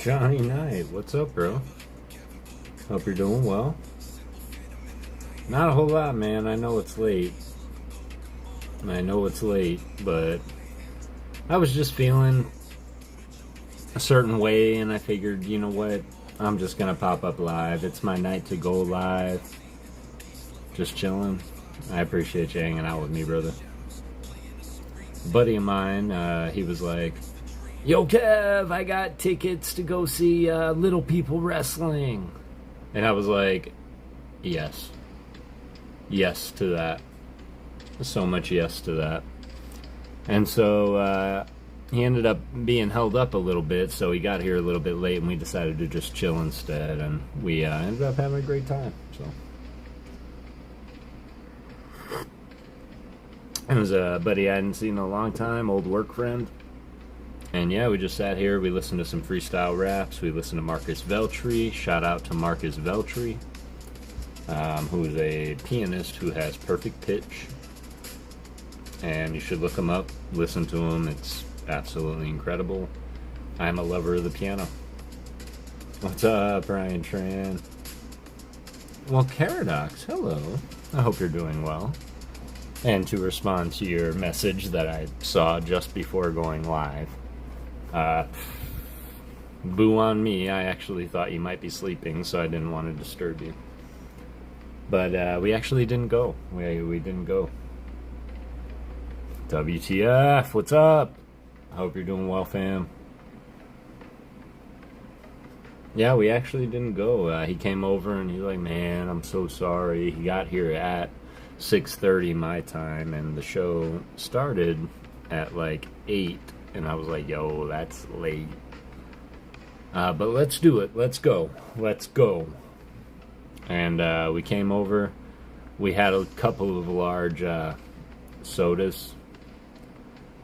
Johnny Knight, what's up, bro? Hope you're doing well. Not a whole lot, man. I know it's late. But I was just feeling a certain way, and I figured, you know what? I'm just gonna pop up live. It's my night to go live. Just chilling. I appreciate you hanging out with me, brother. A buddy of mine, he was like, "Yo, Kev, I got tickets to go see Little People Wrestling." And I was like, yes. Yes to that. So much yes to that. And so he ended up being held up a little bit, so he got here a little bit late, and we decided to just chill instead, and we ended up having a great time. So it was a buddy I hadn't seen in a long time, old work friend. And yeah, we just sat here, we listened to some freestyle raps, we listened to Marcus Veltri. Shout out to Marcus Veltri, who is a pianist who has perfect pitch. And you should look him up, listen to him, it's absolutely incredible. I'm a lover of the piano. What's up, Brian Tran? Well, Caradox, hello. I hope you're doing well. And to respond to your message that I saw just before going live, boo on me. I actually thought you might be sleeping, so I didn't want to disturb you. But we actually didn't go. We didn't go. WTF, what's up? I hope you're doing well, fam. Yeah, we actually didn't go. He came over and he's like, "Man, I'm so sorry." He got here at 6:30 my time, and the show started at like 8. And I was like, "Yo, that's late." But let's do it. Let's go. And we came over. We had a couple of large sodas.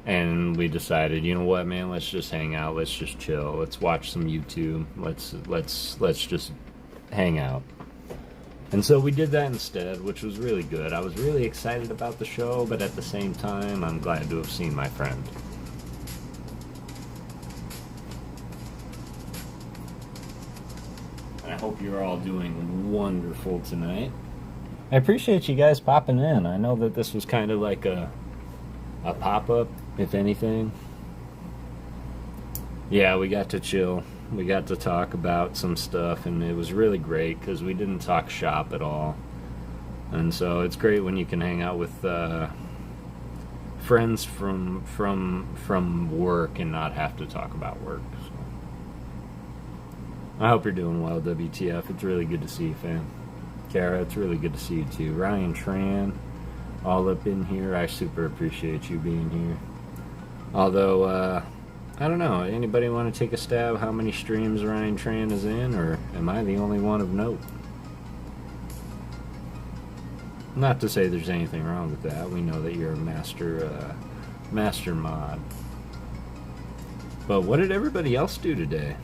And we decided, you know what, man? Let's just hang out. Let's just chill. Let's watch some YouTube. Let's just hang out. And so we did that instead, which was really good. I was really excited about the show, but at the same time, I'm glad to have seen my friend. I hope you're all doing wonderful tonight. I appreciate you guys popping in. I know that this was kind of like a pop-up, if anything. Yeah, we got to chill. We got to talk about some stuff, and it was really great because we didn't talk shop at all. And so it's great when you can hang out with friends from work and not have to talk about work. So I hope you're doing well, WTF. It's really good to see you, fam. Kara, it's really good to see you too. Ryan Tran, all up in here. I super appreciate you being here. Although, I don't know, anybody want to take a stab how many streams Ryan Tran is in, or am I the only one of note? Not to say there's anything wrong with that. We know that you're a master mod. But what did everybody else do today?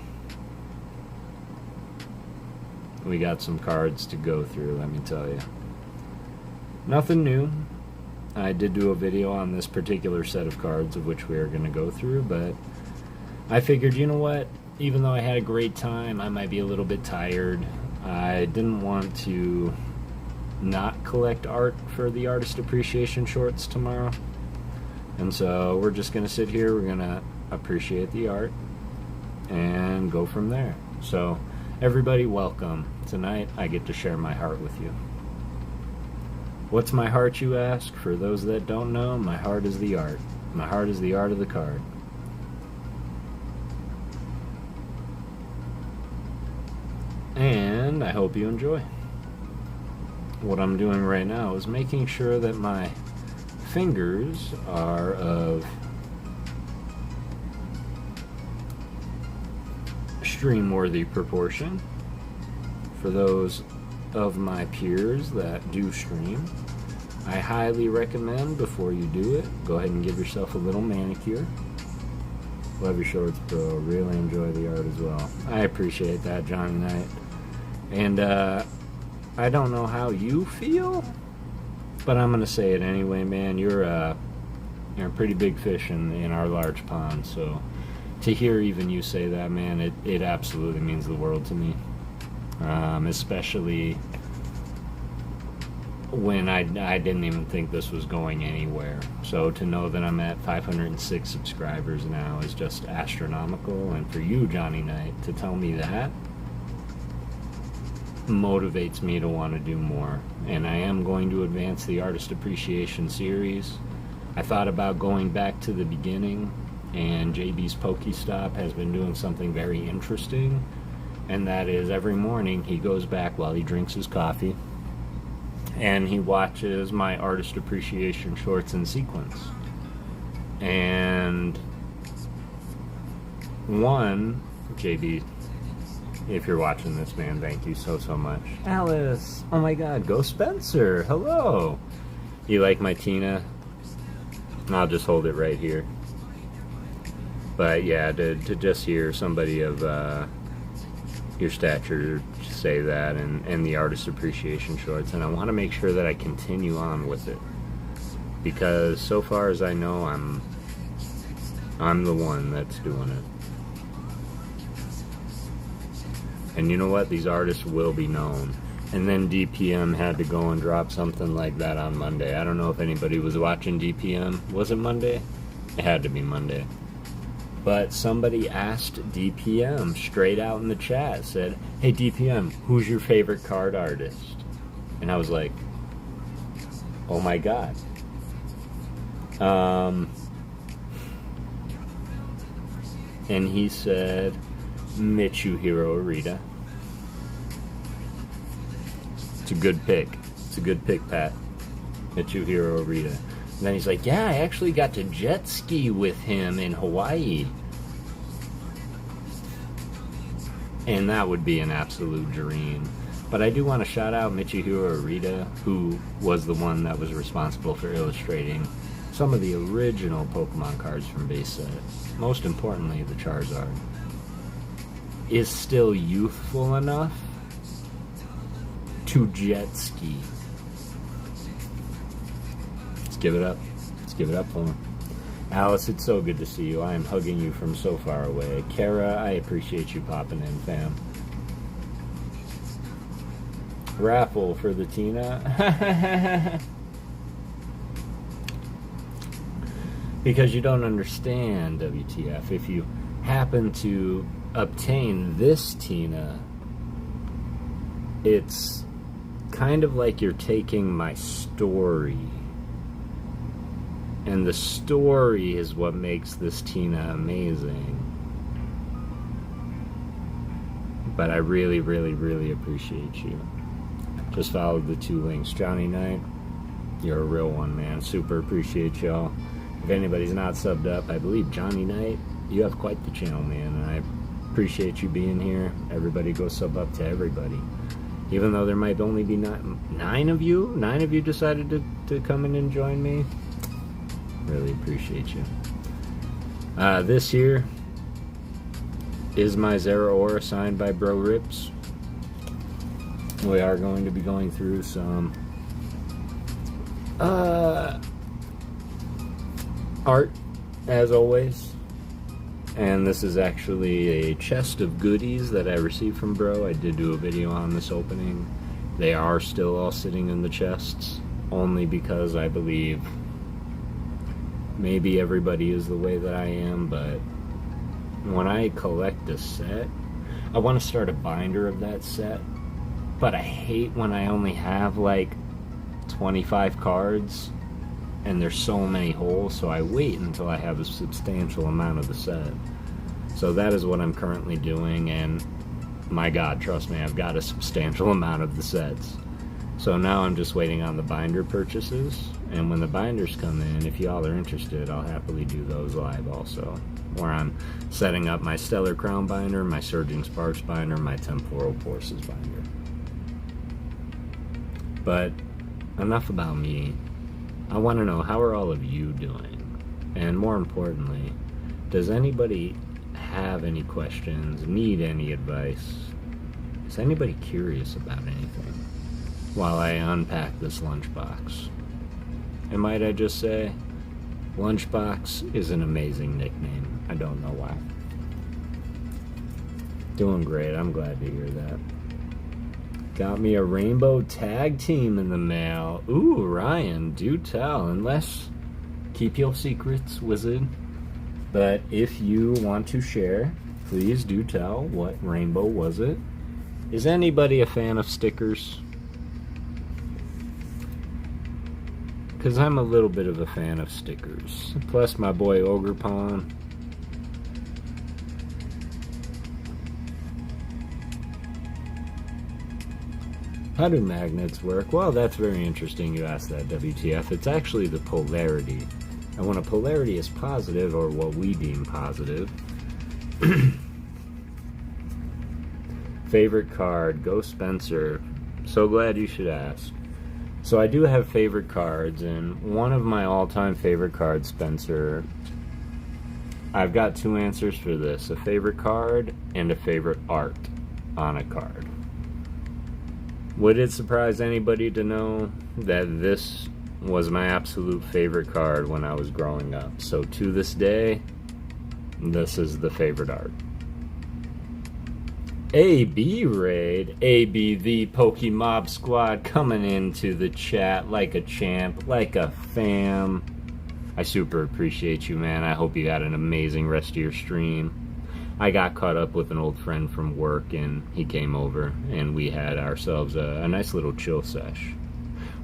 We got some cards to go through, let me tell you. Nothing new. I did do a video on this particular set of cards, of which we are going to go through, but I figured, you know what? Even though I had a great time, I might be a little bit tired. I didn't want to not collect art for the Artist Appreciation Shorts tomorrow. And so we're just going to sit here, we're going to appreciate the art, and go from there. So, everybody, welcome. Tonight, I get to share my heart with you. What's my heart, you ask? For those that don't know, my heart is the art. My heart is the art of the card. And I hope you enjoy. What I'm doing right now is making sure that my fingers are of stream-worthy proportion. For those of my peers that do stream, I highly recommend, before you do it, go ahead and give yourself a little manicure. Love your shorts, bro. Really enjoy the art as well. I appreciate that, Johnny Knight. And I don't know how you feel, but I'm gonna say it anyway, man. You're a pretty big fish in our large pond, so to hear even you say that, man, it absolutely means the world to me. Especially when I didn't even think this was going anywhere. So to know that I'm at 506 subscribers now is just astronomical. And for you, Johnny Knight, to tell me that motivates me to want to do more. And I am going to advance the Artist Appreciation series. I thought about going back to the beginning, and JB's Pokestop has been doing something very interesting, and that is every morning he goes back while he drinks his coffee and he watches my Artist Appreciation shorts in sequence. And one, JB, if you're watching this, man, thank you so much. Alice, oh my god, go Spencer, hello. You like my Tina? I'll just hold it right here. But yeah, to just hear somebody of your stature say that, and the Artist Appreciation shorts, and I want to make sure that I continue on with it, because so far as I know, I'm the one that's doing it. And you know what? These artists will be known. And then DPM had to go and drop something like that on Monday. I don't know if anybody was watching DPM. Was it Monday? It had to be Monday. But somebody asked DPM straight out in the chat, said, hey DPM, who's your favorite card artist? And I was like, oh my god. And he said, Mitsuhiro Arita. It's a good pick. It's a good pick, Pat. Mitsuhiro Arita. And then he's like, yeah, I actually got to jet ski with him in Hawaii. And that would be an absolute dream. But I do want to shout out Mitsuhiro Arita, who was the one that was responsible for illustrating some of the original Pokemon cards from base set. Most importantly, the Charizard. Is still youthful enough to jet ski. Let's give it up. Let's give it up for him. Alice, it's so good to see you. I am hugging you from so far away. Kara, I appreciate you popping in, fam. Raffle for the Tina. Because you don't understand, WTF. If you happen to obtain this Tina, it's kind of like you're taking my story, and the story is what makes this Tina amazing. But I really, really, really appreciate you. Just followed the 2 links. Johnny Knight, you're a real one, man. Super appreciate y'all. If anybody's not subbed up, I believe Johnny Knight, you have quite the channel, man, and I appreciate you being here. Everybody go sub up to everybody. Even though there might only be nine of you decided to come in and join me. Really appreciate you. This here is my Zeraora signed by Bro Rips. We are going to be going through some art, as always. And this is actually a chest of goodies that I received from Bro. I did do a video on this opening. They are still all sitting in the chests, only because I believe maybe everybody is the way that I am, but when I collect a set, I want to start a binder of that set, but I hate when I only have like 25 cards and there's so many holes, so I wait until I have a substantial amount of the set. So that is what I'm currently doing, and my god, trust me, I've got a substantial amount of the sets. So now I'm just waiting on the binder purchases, and when the binders come in, if y'all are interested, I'll happily do those live also, where I'm setting up my Stellar Crown binder, my Surging Sparks binder, my Temporal Forces binder. But enough about me. I want to know, how are all of you doing? And more importantly, does anybody have any questions, need any advice? Is anybody curious about anything while I unpack this lunchbox? And might I just say, Lunchbox is an amazing nickname. I don't know why. Doing great. I'm glad to hear that. Got me a rainbow tag team in the mail. Ooh, Ryan, do tell. Unless, keep your secrets, wizard. But if you want to share, please do tell. What rainbow was it? Is anybody a fan of stickers? Because I'm a little bit of a fan of stickers. Plus my boy Ogre Pawn. How do magnets work? Well, that's very interesting you asked that, WTF. It's actually the polarity. And when a polarity is positive, or what we deem positive, favorite card, Go Spencer. So glad you should ask. So I do have favorite cards, and one of my all-time favorite cards, Spencer, I've got two answers for this. A favorite card and a favorite art on a card. Would it surprise anybody to know that this was my absolute favorite card when I was growing up? So to this day, this is the favorite art. AB Raid, AB the PokéMob Squad coming into the chat like a champ, like a fam. I super appreciate you, man. I hope you had an amazing rest of your stream. I got caught up with an old friend from work, and he came over, and we had ourselves a nice little chill sesh.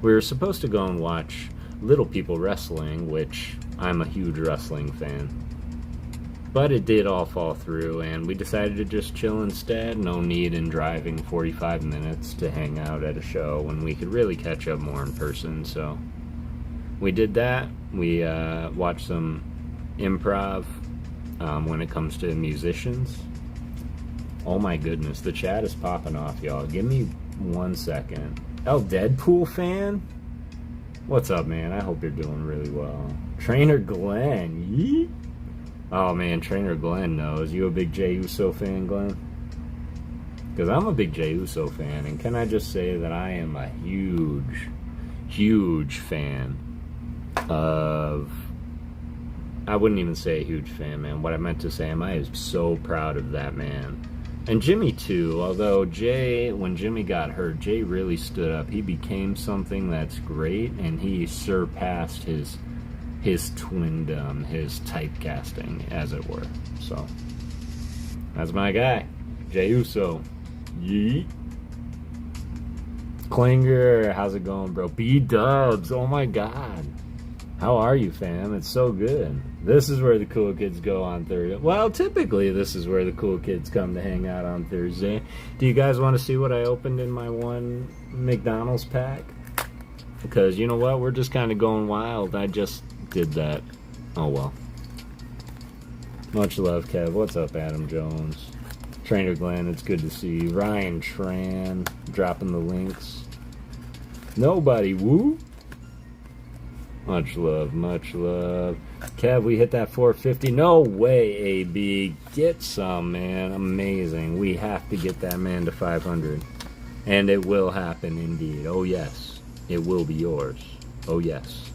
We were supposed to go and watch Little People Wrestling, which I'm a huge wrestling fan. But it did all fall through, and we decided to just chill instead. No need in driving 45 minutes to hang out at a show when we could really catch up more in person. So we did that. We watched some improv when it comes to musicians. Oh my goodness, the chat is popping off, y'all. Give me 1 second. Oh, Deadpool fan? What's up, man? I hope you're doing really well. Trainer Glenn, yeet. Oh man, Trainer Glenn knows. You a big Jey Uso fan, Glenn? Because I'm a big Jey Uso fan, and can I just say that I am a huge, huge fan of... I wouldn't even say a huge fan, man. What I meant to say, I am so proud of that man. And Jimmy too, although Jay, when Jimmy got hurt, Jay really stood up. He became something that's great, and he surpassed his twindom, his typecasting, as it were. So, that's my guy, Jey Uso. Yeet. Klinger, how's it going, bro? B-dubs, oh my god. How are you, fam? It's so good. This is where the cool kids go on Thursday. Well, typically this is where the cool kids come to hang out on Thursday. Do you guys want to see what I opened in my one McDonald's pack? Because, you know what? We're just kind of going wild. I just did that. Oh, well. Much love, Kev. What's up, Adam Jones? Trainer Glenn, it's good to see you. Ryan Tran, dropping the links. Nobody, woo? Much love, much love. Kev, we hit that 450. No way, AB. Get some, man. Amazing. We have to get that man to 500. And it will happen indeed. Oh, yes. It will be yours. Oh, yes.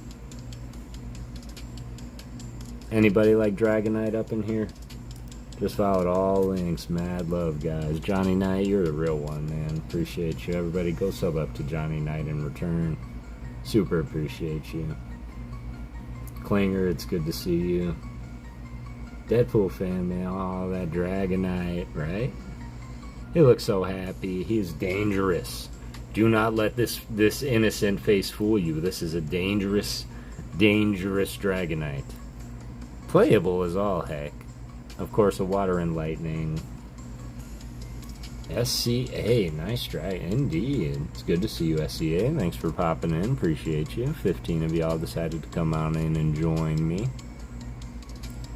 Anybody like Dragonite up in here? Just followed all links. Mad love, guys. Johnny Knight, you're the real one, man. Appreciate you. Everybody go sub up to Johnny Knight in return. Super appreciate you. Klinger, it's good to see you. Deadpool fan, man. Oh, that Dragonite, right? He looks so happy. He's dangerous. Do not let this innocent face fool you. This is a dangerous, dangerous Dragonite. Playable as all heck. Of course, a Water and Lightning. SCA, nice try, indeed. It's good to see you, SCA. Thanks for popping in, appreciate you. 15 of y'all decided to come on in and join me.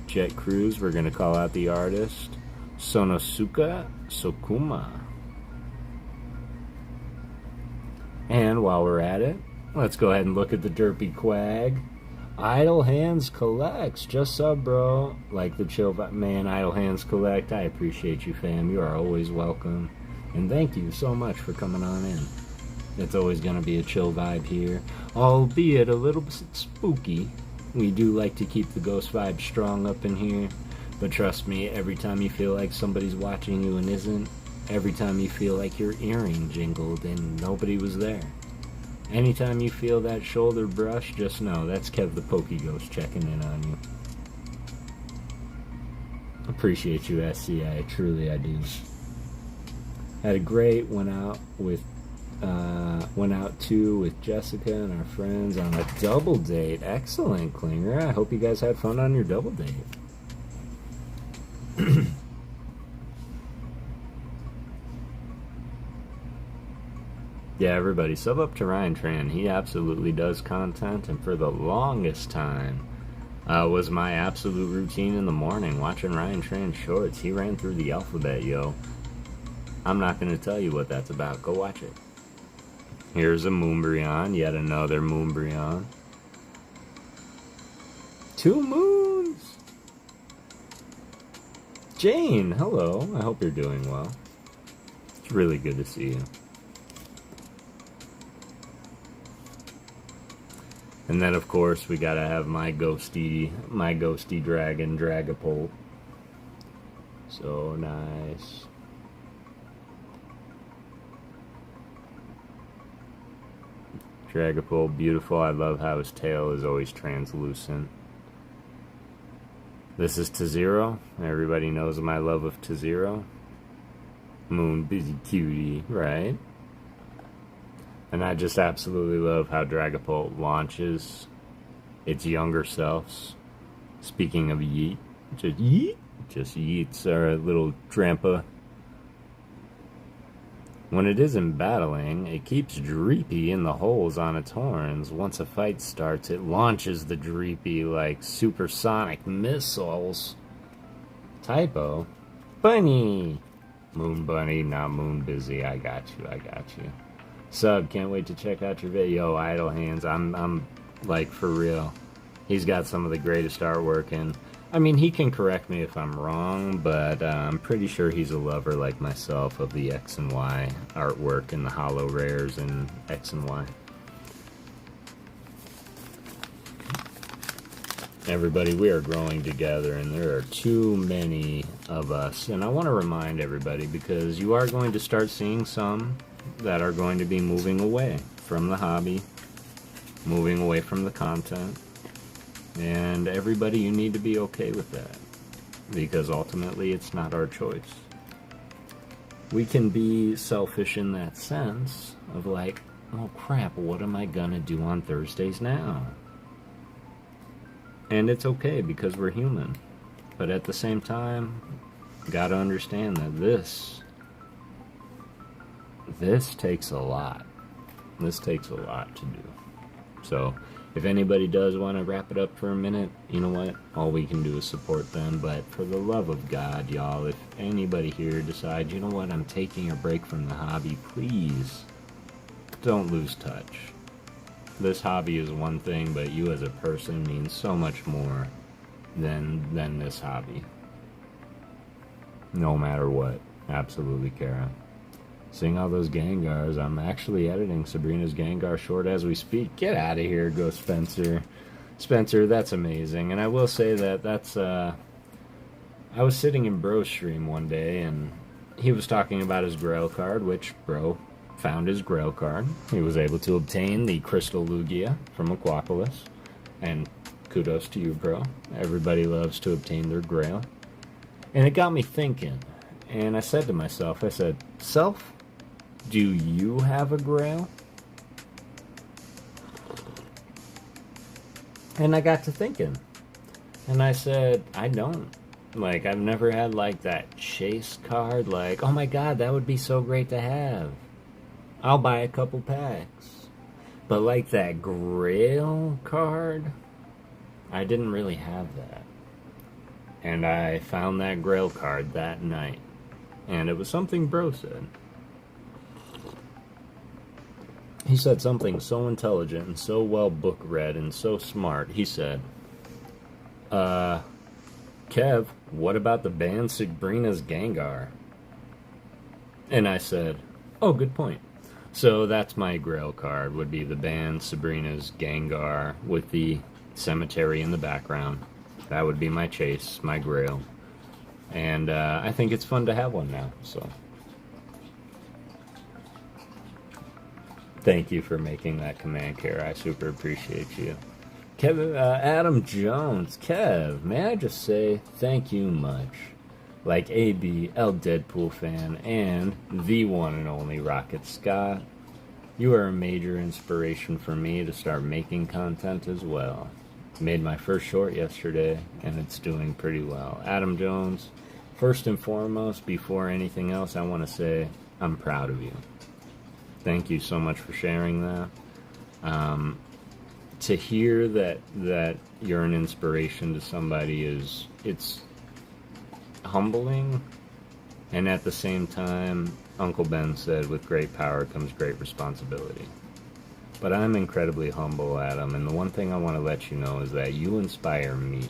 Jet Cruise, we're going to call out the artist. Sonosuke Sokuma. And while we're at it, let's go ahead and look at the Derpy Quag. Idle Hands Collects, just sub, bro. Like the chill vibe, man. Idle Hands Collect, I appreciate you, fam. You are always welcome, and thank you so much for coming on in. It's always gonna be a chill vibe here, albeit a little bit spooky. We do like to keep the ghost vibe strong up in here. But trust me, every time you feel like somebody's watching you and isn't, every time you feel like your earring jingled and nobody was there, anytime you feel that shoulder brush, just know that's Kev the PokéGhost checking in on you. Appreciate you, SCI. Truly, I do. Had a great went out too with Jessica and our friends on a double date. Excellent, Klinger. I hope you guys had fun on your double date. Yeah, everybody, sub up to Ryan Tran. He absolutely does content, and for the longest time was my absolute routine in the morning, watching Ryan Tran shorts. He ran through the alphabet, yo. I'm not going to tell you what that's about. Go watch it. Here's a Moonbryon, yet another Moonbryon. 2 moons! Jane, hello. I hope you're doing well. It's really good to see you. And then, of course, we gotta have my ghosty dragon, Dragapult. So nice. Dragapult, beautiful. I love how his tail is always translucent. This is Tazero. Everybody knows my love of Tazero. Moon, busy cutie, right? And I just absolutely love how Dragapult launches its younger selves. Speaking of yeet, just yeet, just yeets our little Drampa. When it isn't battling, it keeps Dreepy in the holes on its horns. Once a fight starts, it launches the Dreepy like supersonic missiles. Typo. Bunny! Moon Bunny, not Moon Busy. I got you, I got you. Sub, can't wait to check out your video. Idle Hands, I'm like, for real. He's got some of the greatest artwork, and I mean, he can correct me if I'm wrong, but I'm pretty sure he's a lover like myself of the X and Y artwork and the holo rares and X and Y. Everybody, we are growing together, and there are too many of us. And I want to remind everybody, because you are going to start seeing some that are going to be moving away from the hobby, moving away from the content. And everybody, you need to be okay with that, because ultimately it's not our choice. We can be selfish in that sense of like, oh crap, what am I gonna do on Thursdays now? And it's okay, because we're human. But at the same time, gotta understand that this takes a lot. This takes a lot to do. So if anybody does want to wrap it up for a minute, you know what? All we can do is support them. But for the love of God, y'all, if anybody here decides, you know what, I'm taking a break from the hobby, please don't lose touch. This hobby is one thing, but you as a person means so much more than this hobby. No matter what. Absolutely, Kara. Seeing all those Gengars, I'm actually editing Sabrina's Gengar short as we speak. Get out of here, Ghost Spencer. Spencer, that's amazing. And I will say that that's, I was sitting in Bro's stream one day, and he was talking about his Grail card, which Bro found his Grail card. He was able to obtain the Crystal Lugia from Aquapolis. And kudos to you, Bro. Everybody loves to obtain their Grail. And it got me thinking. And I said to myself, I said, Self, do you have a Grail? And I got to thinking. And I said, I don't. Like, I've never had, like, that chase card. Like, oh my god, that would be so great to have. I'll buy a couple packs. But, like, that Grail card, I didn't really have that. And I found that Grail card that night. And it was something Bro said. He said something so intelligent and so well book read and so smart. He said, Kev, what about the banned Sabrina's Gengar? And I said, oh, good point. So that's my Grail card, would be the banned Sabrina's Gengar with the cemetery in the background. That would be my chase, my Grail. And I think it's fun to have one now, so. Thank you for making that command, Kara. I super appreciate you. Kev, Adam Jones. Kev, may I just say thank you much. Like AB, L Deadpool fan, and the one and only Rocket Scott. You are a major inspiration for me to start making content as well. Made my first short yesterday, and it's doing pretty well. Adam Jones, first and foremost, before anything else, I want to say I'm proud of you. Thank you so much for sharing that. To hear that you're an inspiration to somebody it's humbling, and at the same time, Uncle Ben said, with great power comes great responsibility. But I'm incredibly humble, Adam, and the one thing I want to let you know is that you inspire me.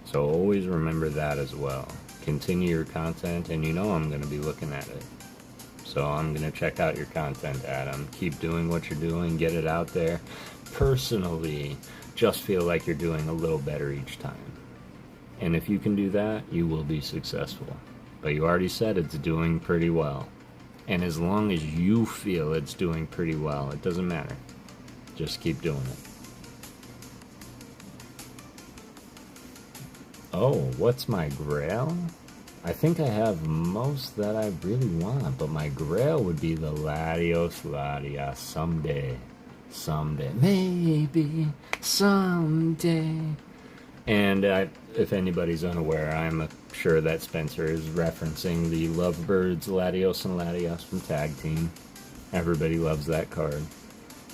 So always remember that as well. Continue your content, and you know I'm going to be looking at it. So I'm going to check out your content, Adam. Keep doing what you're doing. Get it out there. Personally, just feel like you're doing a little better each time. And if you can do that, you will be successful. But you already said it's doing pretty well. And as long as you feel it's doing pretty well, it doesn't matter. Just keep doing it. Oh, what's my grail? I think I have most that I really want, but my grail would be the Latios Latia someday. Someday. Maybe someday. And if anybody's unaware, I'm sure that Spencer is referencing the Lovebirds Latios and Latias from Tag Team. Everybody loves that card.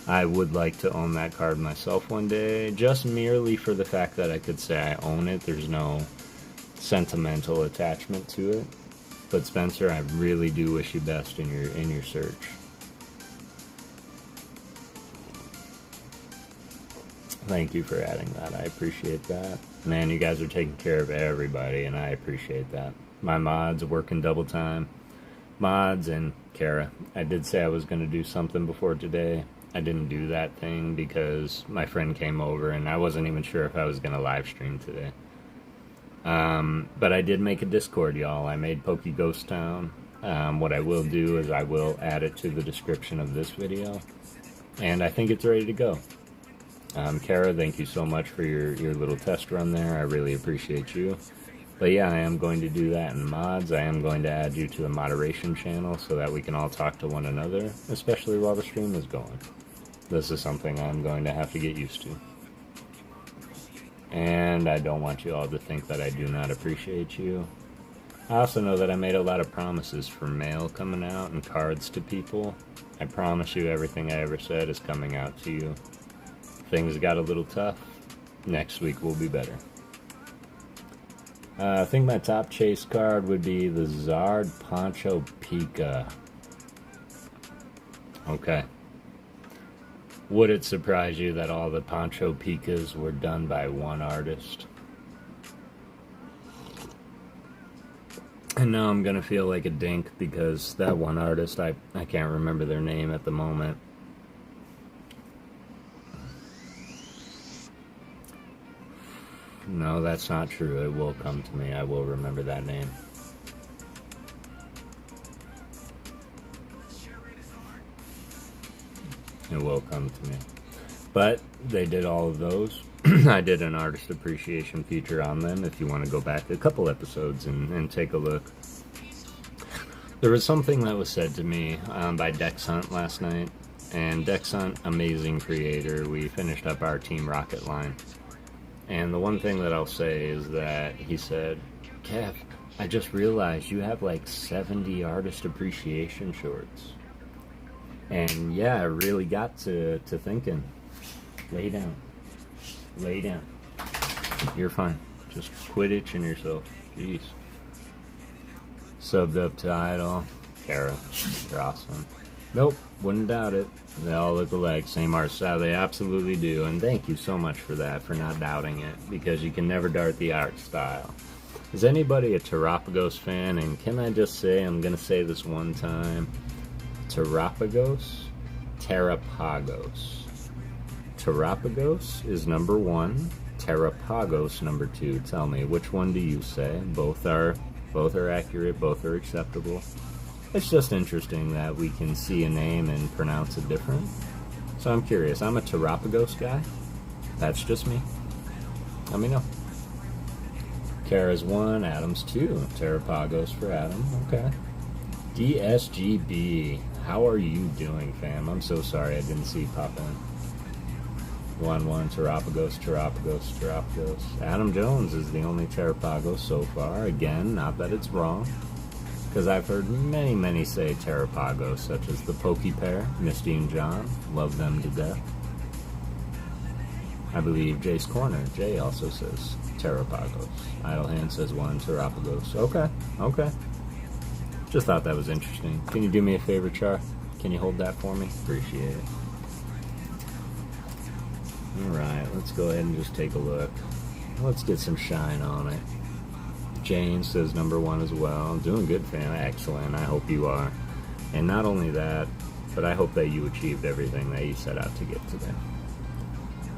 I would like to own that card myself one day, just merely for the fact that I could say I own it. There's no sentimental attachment to it. But Spencer, I really do wish you best in your search. Thank you for adding that. I appreciate that. Man, you guys are taking care of everybody, and I appreciate that. My mods working double time. Mods and Kara. I did say I was going to do something before today. I didn't do that thing because my friend came over, and I wasn't even sure if I was going to live stream today. But I did make a Discord, y'all. I made PokéGhost Town. What I will do is I will add it to the description of this video. And I think it's ready to go. Kara, thank you so much for your little test run there. I really appreciate you. But yeah, I am going to do that in mods. I am going to add you to the moderation channel so that we can all talk to one another, especially while the stream is going. This is something I'm going to have to get used to. And I don't want you all to think that I do not appreciate you. I also know that I made a lot of promises for mail coming out and cards to people. I promise you everything I ever said is coming out to you. Things got a little tough. Next week will be better. I think my top chase card would be the Zard Poncho Pika. Okay. Would it surprise you that all the Poncho Pikas were done by one artist? And now I'm gonna feel like a dink because that one artist, I can't remember their name at the moment. No, that's not true. It will come to me. I will remember that name. It will come to me. But they did all of those. I did an artist appreciation feature on them if you want to go back a couple episodes and take a look. There was something that was said to me by Dex Hunt last night. And Dex Hunt, amazing creator. We finished up our Team Rocket line. And the one thing that I'll say is that he said, Kev, I just realized you have like 70 artist appreciation shorts. And yeah, I really got to thinking. Lay down. Lay down. You're fine. Just quit itching yourself. Jeez. Subbed up to Idol. Kara, you're awesome. Nope, wouldn't doubt it. They all look alike, same art style. They absolutely do, and thank you so much for that, for not doubting it, because you can never doubt the art style. Is anybody a Terapagos fan? And can I just say, I'm going to say this one time, Terapagos? Terapagos. Terapagos is number 1, PokéGhost number 2. Tell me, which one do you say? Both are accurate, both are acceptable. It's just interesting that we can see a name and pronounce it different. So I'm curious. I'm a PokéGhost guy. That's just me. Let me know. Kara's 1, Adam's 2. PokéGhost for Adam. Okay. DSGB. How are you doing, fam? I'm so sorry I didn't see you pop in. 1-1, PokéGhost. Adam Jones is the only PokéGhost so far. Again, not that it's wrong, because I've heard many say PokéGhost, such as the Poke Pair, Misty and John. Love them to death. I believe Jay's Corner, Jay also says PokéGhost. Idle Hand says 1, PokéGhost. Okay. Just thought that was interesting. Can you do me a favor, Char? Can you hold that for me? Appreciate it. Alright, let's go ahead and just take a look. Let's get some shine on it. Jane says number 1 as well. Doing good, fam. Excellent. I hope you are. And not only that, but I hope that you achieved everything that you set out to get today.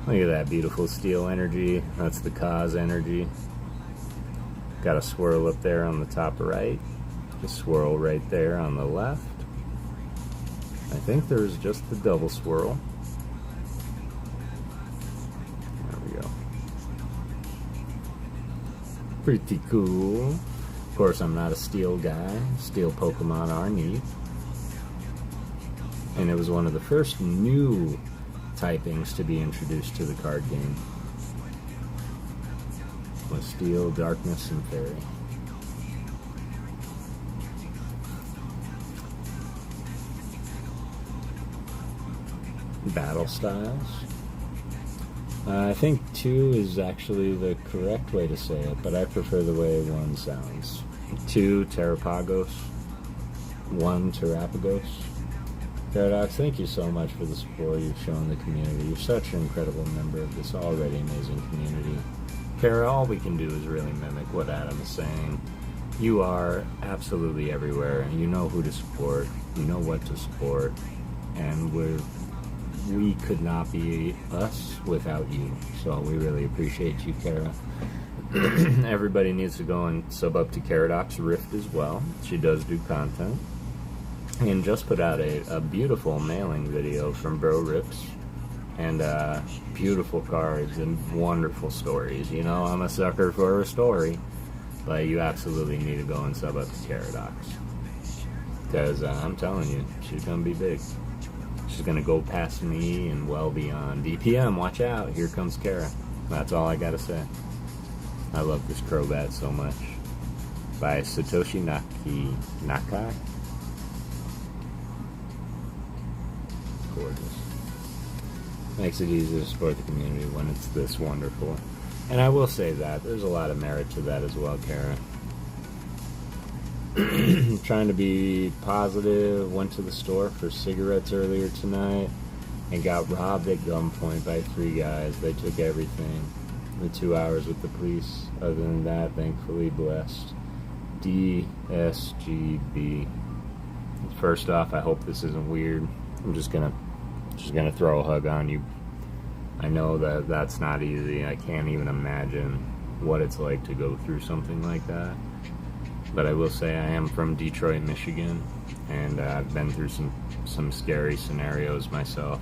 Look at that beautiful steel energy. That's the cause energy. Got a swirl up there on the top right. A swirl right there on the left. I think there's just the double swirl. There we go. Pretty cool. Of course, I'm not a steel guy. Steel Pokemon are neat. And it was one of the first new typings to be introduced to the card game. With Steel, Darkness, and Fairy. Battle styles. I think 2 is actually the correct way to say it, but I prefer the way 1 sounds. 2, PokéGhost. 1, PokéGhost. Paradox, thank you so much for the support you've shown the community. You're such an incredible member of this already amazing community. Kara, all we can do is really mimic what Adam is saying. You are absolutely everywhere, and you know who to support, you know what to support, and we could not be us without you. So we really appreciate you, Kara. Everybody needs to go and sub up to Caradox Rift as well. She does do content. And just put out a beautiful mailing video from Bro Rips. And beautiful cards and wonderful stories. You know, I'm a sucker for a story. But you absolutely need to go and sub up to Caradox. Because I'm telling you, she's going to be big. She's going to go past me and well beyond. DPM, watch out. Here comes Kara. That's all I got to say. I love this Crobat so much. By Satoshi Nakai. Gorgeous. Makes it easy to support the community when it's this wonderful. And I will say that. There's a lot of merit to that as well, Kara. Trying to be positive. Went to the store for cigarettes earlier tonight and got robbed at gunpoint by 3 guys. They took everything. The 2 hours with the police. Other than that, thankfully blessed. DSGB. First off, I hope this isn't weird. I'm just gonna throw a hug on you. I know that that's not easy. I can't even imagine what it's like to go through something like that. But I will say I am from Detroit, Michigan, and I've been through some scary scenarios myself.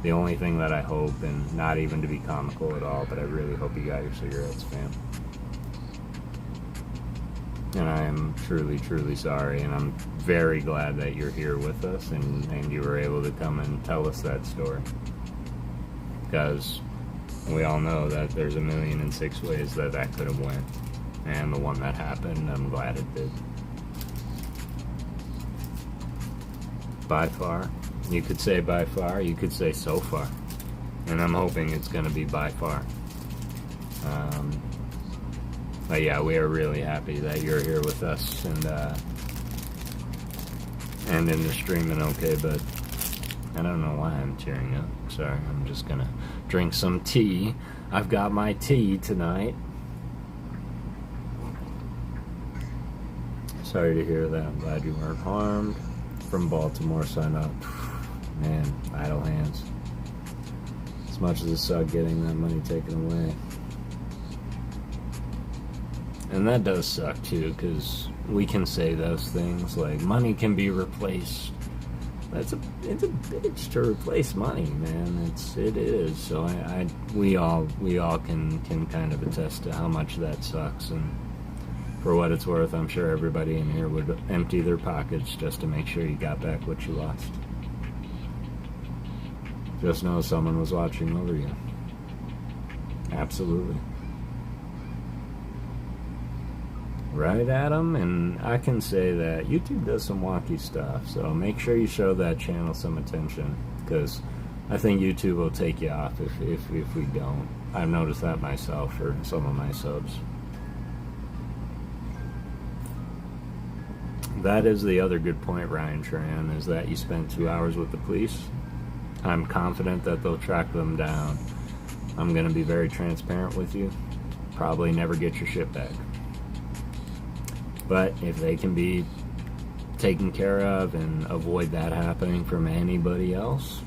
The only thing that I hope, and not even to be comical at all, but I really hope you got your cigarettes, fam. And I am truly, truly sorry, and I'm very glad that you're here with us and you were able to come and tell us that story. Because we all know that there's 1,000,006 ways that could have went. And the one that happened, I'm glad it did. By far. You could say by far, you could say so far. And I'm hoping it's going to be by far. But yeah, we are really happy that you're here with us and in the stream and okay, but I don't know why I'm tearing up. Sorry, I'm just going to drink some tea. I've got my tea tonight. Sorry to hear that. I'm glad you weren't harmed. From Baltimore, sign up. Man, idle hands. As much as it sucked getting that money taken away. And that does suck too, because we can say those things like money can be replaced. It's a bitch to replace money, man. It is. So we all can kind of attest to how much that sucks. And for what it's worth, I'm sure everybody in here would empty their pockets just to make sure you got back what you lost. Just know someone was watching over you. Absolutely. Right, Adam? And I can say that YouTube does some wonky stuff, so make sure you show that channel some attention, because I think YouTube will take you off if we don't. I've noticed that myself for some of my subs. That is the other good point, Ryan Tran, is that you spent 2 hours with the police. I'm confident that they'll track them down. I'm going to be very transparent with you. Probably never get your shit back. But if they can be taken care of and avoid that happening from anybody else,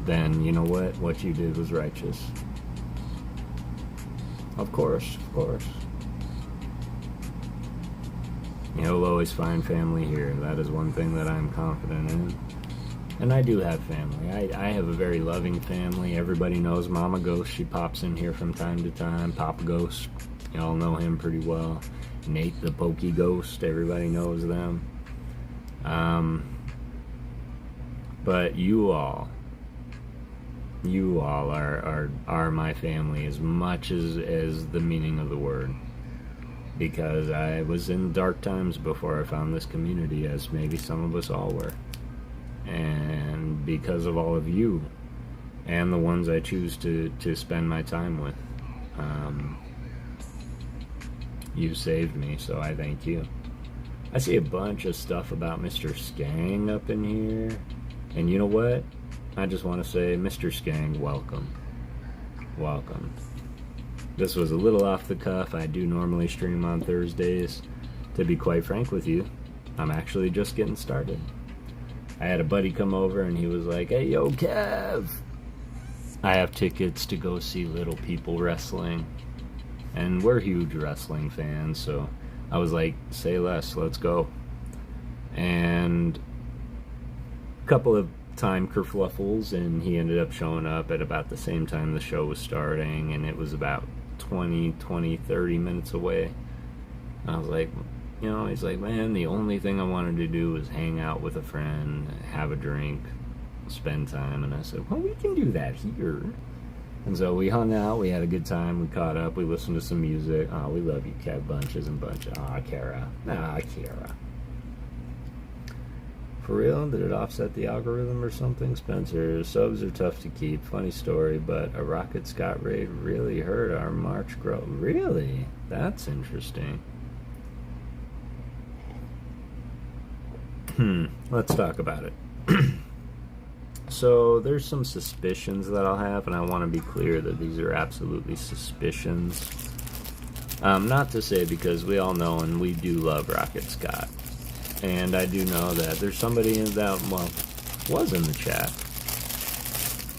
then you know what you did was righteous. Of course, of course. You'll always find family here. That is one thing that I'm confident in. And I do have family. I have a very loving family. Everybody knows Mama Ghost. She pops in here from time to time. Papa Ghost, y'all know him pretty well. Nate the PokéGhost, everybody knows them. But you all are my family as much as the meaning of the word. Because I was in dark times before I found this community, as maybe some of us all were. And because of all of you, and the ones I choose to spend my time with, you saved me, so I thank you. I see a bunch of stuff about Mr. Skang up in here, and you know what? I just want to say, Mr. Skang, welcome. Welcome. This was a little off the cuff. I do normally stream on Thursdays. To be quite frank with you, I'm actually just getting started. I had a buddy come over and he was like, "Hey, yo, Kev, I have tickets to go see Little People Wrestling." And we're huge wrestling fans, so I was like, say less, let's go. And a couple of time kerfluffles, and he ended up showing up at about the same time the show was starting, and it was about 30 minutes away. And I was like, he's like, "Man, the only thing I wanted to do was hang out with a friend, have a drink, spend time." And I said, "Well, we can do that here." And so we hung out, we had a good time, we caught up, we listened to some music. Oh, we love you, Kev, bunches and bunches. Kara. Kara. For real? Did it offset the algorithm or something? Spencer, subs are tough to keep. Funny story, but a Rocket Scott raid really hurt our March growth. Really? That's interesting. Let's talk about it. So there's some suspicions that I'll have, and I want to be clear that these are absolutely suspicions. Not to say, because we all know and we do love Rocket Scott. And I do know that there's somebody in that, was in the chat.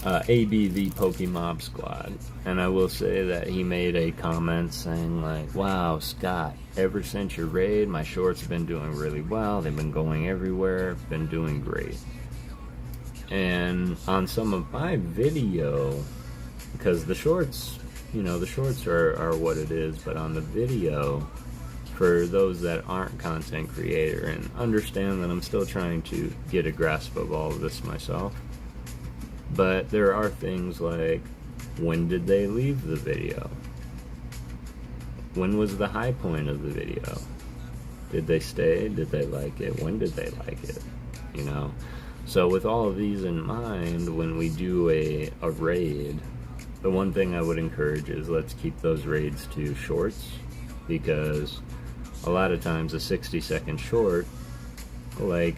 ABV Pokemob Squad. And I will say that he made a comment saying like, "Wow, Scott, ever since your raid, my shorts have been doing really well. They've been going everywhere. Been doing great." And on some of my video, because the shorts, the shorts are what it is, but on the video, for those that aren't content creator and understand that I'm still trying to get a grasp of all of this myself, but there are things like, when did they leave the video? When was the high point of the video? Did they stay? Did they like it? When did they like it? So with all of these in mind, when we do a raid, the one thing I would encourage is let's keep those raids to shorts, because a lot of times a 60-second short, like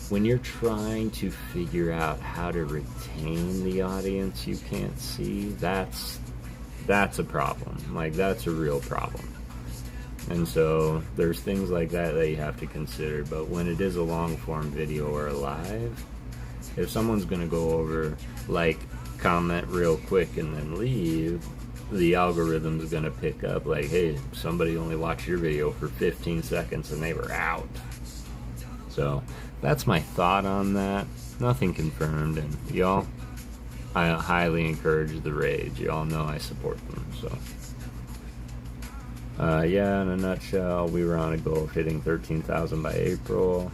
when you're trying to figure out how to retain the audience you can't see, that's a problem. Like, that's a real problem. And so there's things like that you have to consider. But when it is a long form video or a live, if someone's going to go over, like, comment real quick and then leave, the algorithm's gonna pick up like, hey, somebody only watched your video for 15 seconds and they were out. So that's my thought on that. Nothing confirmed, and y'all, I highly encourage the rage. Y'all know I support them, so. Yeah, in a nutshell, we were on a goal of hitting 13,000 by April.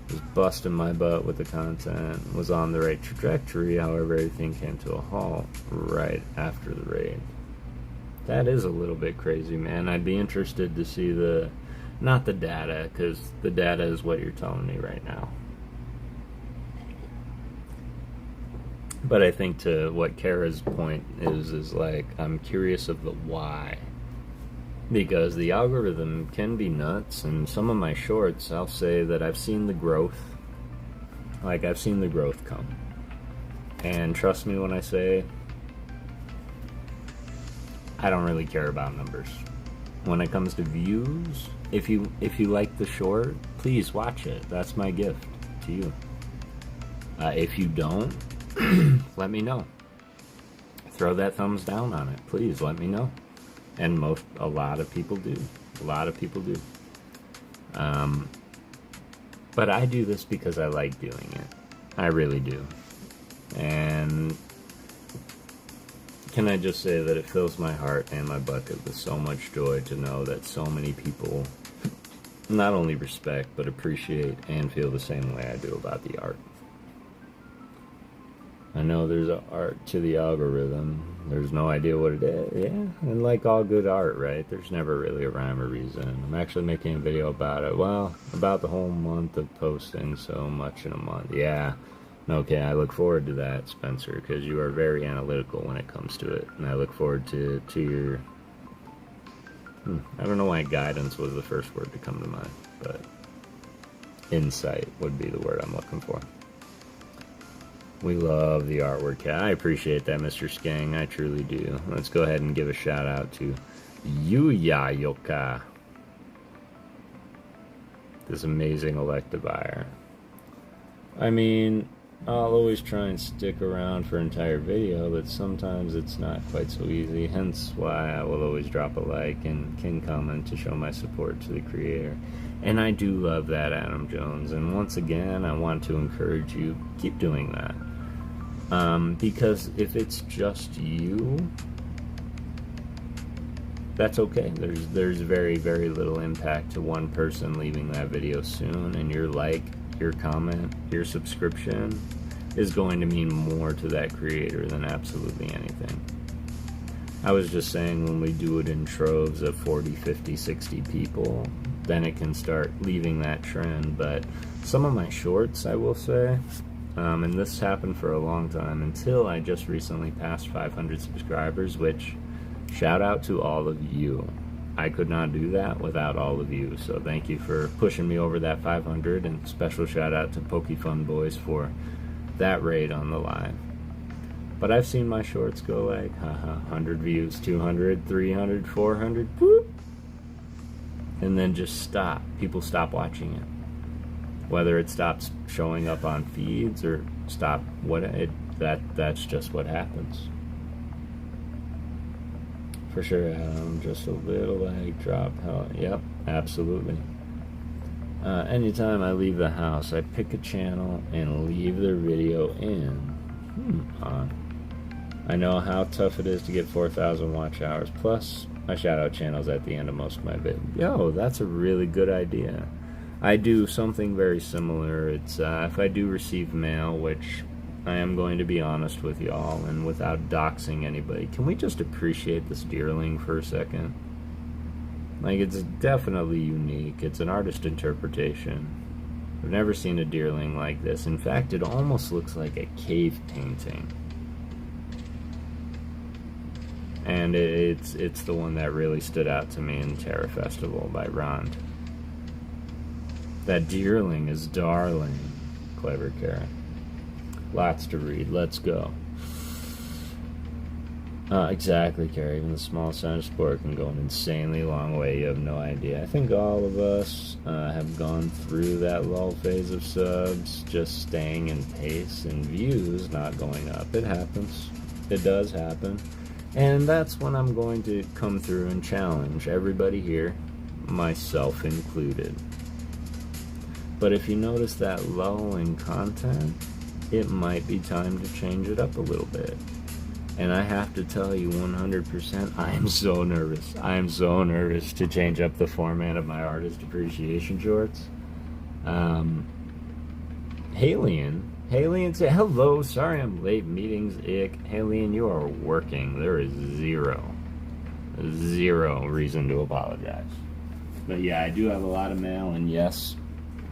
Was busting my butt with the content. Was on the right trajectory, however, everything came to a halt right after the raid. That is a little bit crazy, man. I'd be interested to see not the data, because the data is what you're telling me right now. But I think to what Kara's point is like, I'm curious of the why. Because the algorithm can be nuts, and some of my shorts, I'll say that I've seen the growth. Like, I've seen the growth come. And trust me when I say, I don't really care about numbers. When it comes to views, if you like the short, please watch it. That's my gift to you. If you don't, let me know. Throw that thumbs down on it. Please let me know. And a lot of people do. A lot of people do. But I do this because I like doing it. I really do. And can I just say that it fills my heart and my bucket with so much joy to know that so many people not only respect, but appreciate and feel the same way I do about the art. I know there's an art to the algorithm. There's no idea what it is. Yeah, and like all good art, right? There's never really a rhyme or reason. I'm actually making a video about it. Well, about the whole month of posting so much in a month. Yeah. Okay, I look forward to that, Spencer, because you are very analytical when it comes to it. And I look forward to your... I don't know why guidance was the first word to come to mind, but insight would be the word I'm looking for. We love the artwork. Yeah, I appreciate that, Mr. Skang. I truly do. Let's go ahead and give a shout out to Yuya Yoka, this amazing electivire. I mean, I'll always try and stick around for an entire video, but sometimes it's not quite so easy, hence why I will always drop a like and can comment to show my support to the creator. And I do love that, Adam Jones, and once again, I want to encourage you, keep doing that. Because if it's just you, that's okay. There's very, very little impact to one person leaving that video soon, and your like, your comment, your subscription is going to mean more to that creator than absolutely anything. I was just saying, when we do it in troves of 40, 50, 60 people, then it can start leaving that trend. But some of my shorts, I will say, and this happened for a long time until I just recently passed 500 subscribers, which, shout out to all of you. I could not do that without all of you, so thank you for pushing me over that 500, and special shout out to PokeFun Boys for that raid on the live. But I've seen my shorts go like, 100 views, 200, 300, 400, whoop, and then just stop. People stop watching it. Whether it stops showing up on feeds or stop, that's just what happens. For sure, Adam, just a little lag drop. Yep, absolutely. Anytime I leave the house, I pick a channel and leave their video in. I know how tough it is to get 4,000 watch hours. Plus, I shout out channels at the end of most of my videos. Yo, that's a really good idea. I do something very similar. It's if I do receive mail, which I am going to be honest with y'all, and without doxing anybody, can we just appreciate this deerling for a second? Like, it's definitely unique. It's an artist interpretation. I've never seen a deerling like this. In fact, it almost looks like a cave painting. And it's the one that really stood out to me in Terra Festival by Rond. That deerling is darling. Clever Kara. Lots to read. Let's go. Exactly, Kara. Even the smallest sign of sport can go an insanely long way. You have no idea. I think all of us have gone through that lull phase of subs, just staying in pace, and views not going up. It happens. It does happen. And that's when I'm going to come through and challenge everybody here, myself included. But if you notice that lull in content, it might be time to change it up a little bit. And I have to tell you 100%, I am so nervous. I am so nervous to change up the format of my artist appreciation shorts. Halian said, hello, sorry I'm late, meetings, ick. Halian, you are working. There is zero reason to apologize. But yeah, I do have a lot of mail, and yes,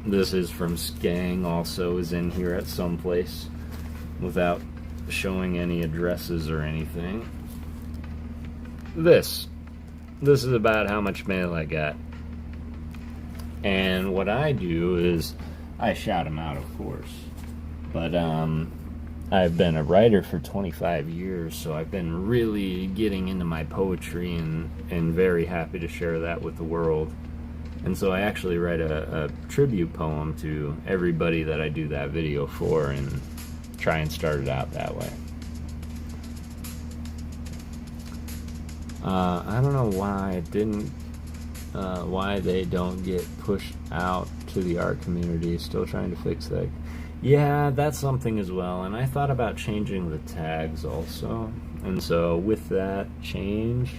this is from Skang, also is in here at some place without showing any addresses or anything. This is about how much mail I got. And what I do is I shout them out, of course. But I've been a writer for 25 years, so I've been really getting into my poetry and very happy to share that with the world. And so I actually write a tribute poem to everybody that I do that video for and try and start it out that way. I don't know why it didn't, why they don't get pushed out to the art community. Still trying to fix that. Yeah, that's something as well. And I thought about changing the tags also. And so with that change,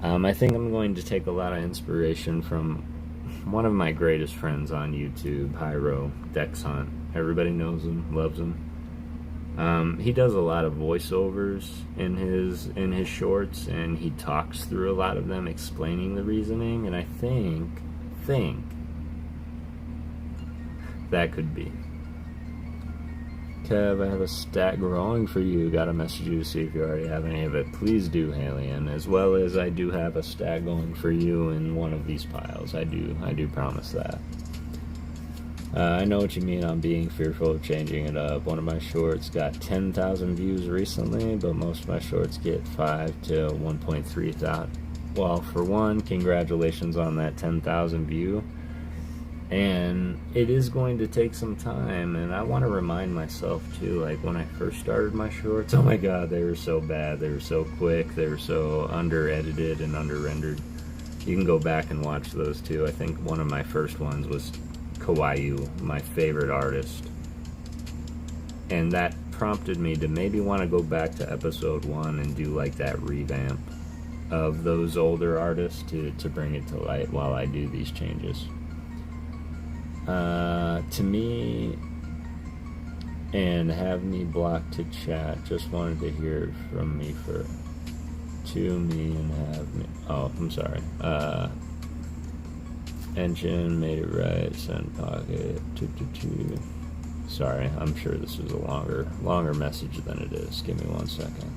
I think I'm going to take a lot of inspiration from one of my greatest friends on YouTube, Hyro Dex Hunt. Everybody knows him, loves him. He does a lot of voiceovers in his shorts, and he talks through a lot of them, explaining the reasoning. And I think that could be. Kev, I have a stack growing for you. Got to message you to see if you already have any of it. Please do, Halian. As well as I do have a stack going for you in one of these piles. I do promise that. I know what you mean on being fearful of changing it up. One of my shorts got 10,000 views recently, but most of my shorts get 5 to 1.3 thousand. Well, for one, congratulations on that 10,000 view. And it is going to take some time, and I want to remind myself too, like when I first started my shorts, oh my god, they were so bad, they were so quick, they were so under-edited and under-rendered. You can go back and watch those too. I think one of my first ones was Kawaii, my favorite artist. And that prompted me to maybe want to go back to episode 1 and do like that revamp of those older artists to bring it to light while I do these changes. To me, and have me blocked to chat. Just wanted to hear from me for to me and have me. Oh, I'm sorry. Engine made it right. Send pocket. Sorry, I'm sure this is a longer message than it is. Give me 1 second.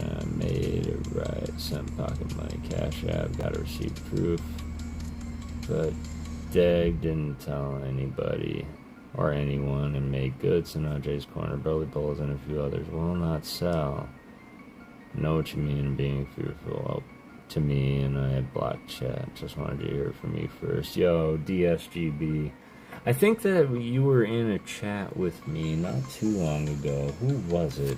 I made it right. Sent pocket money, cash app, got a receipt proof. But Dag didn't tell anybody or anyone and made goods in OJ's Corner, Burly Bulls, and a few others. Will not sell. Know what you mean being fearful to me, and I had blocked chat. Just wanted to hear from you first. Yo, DSGB. I think that you were in a chat with me not too long ago. Who was it?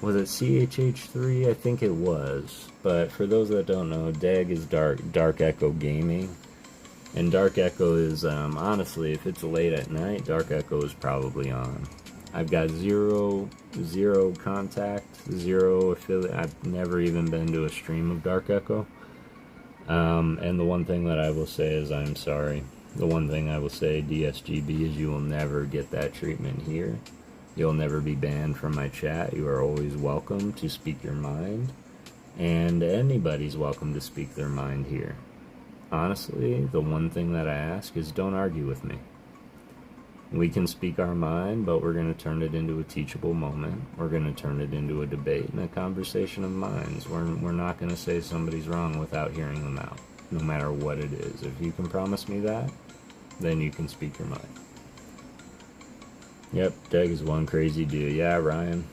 Was it CHH3? I think it was. But for those that don't know, Dag is Dark Echo Gaming. And Dark Echo is, honestly, if it's late at night, Dark Echo is probably on. I've got zero contact, zero affiliate. I've never even been to a stream of Dark Echo. And the one thing that I will say is I'm sorry. The one thing I will say, DSGB, is you will never get that treatment here. You'll never be banned from my chat. You are always welcome to speak your mind. And anybody's welcome to speak their mind here. Honestly, the one thing that I ask is don't argue with me. We can speak our mind, but we're going to turn it into a teachable moment. We're going to turn it into a debate and a conversation of minds. We're not going to say somebody's wrong without hearing them out, no matter what it is. If you can promise me that, then you can speak your mind. Yep, Dag is one crazy dude. Yeah, Ryan,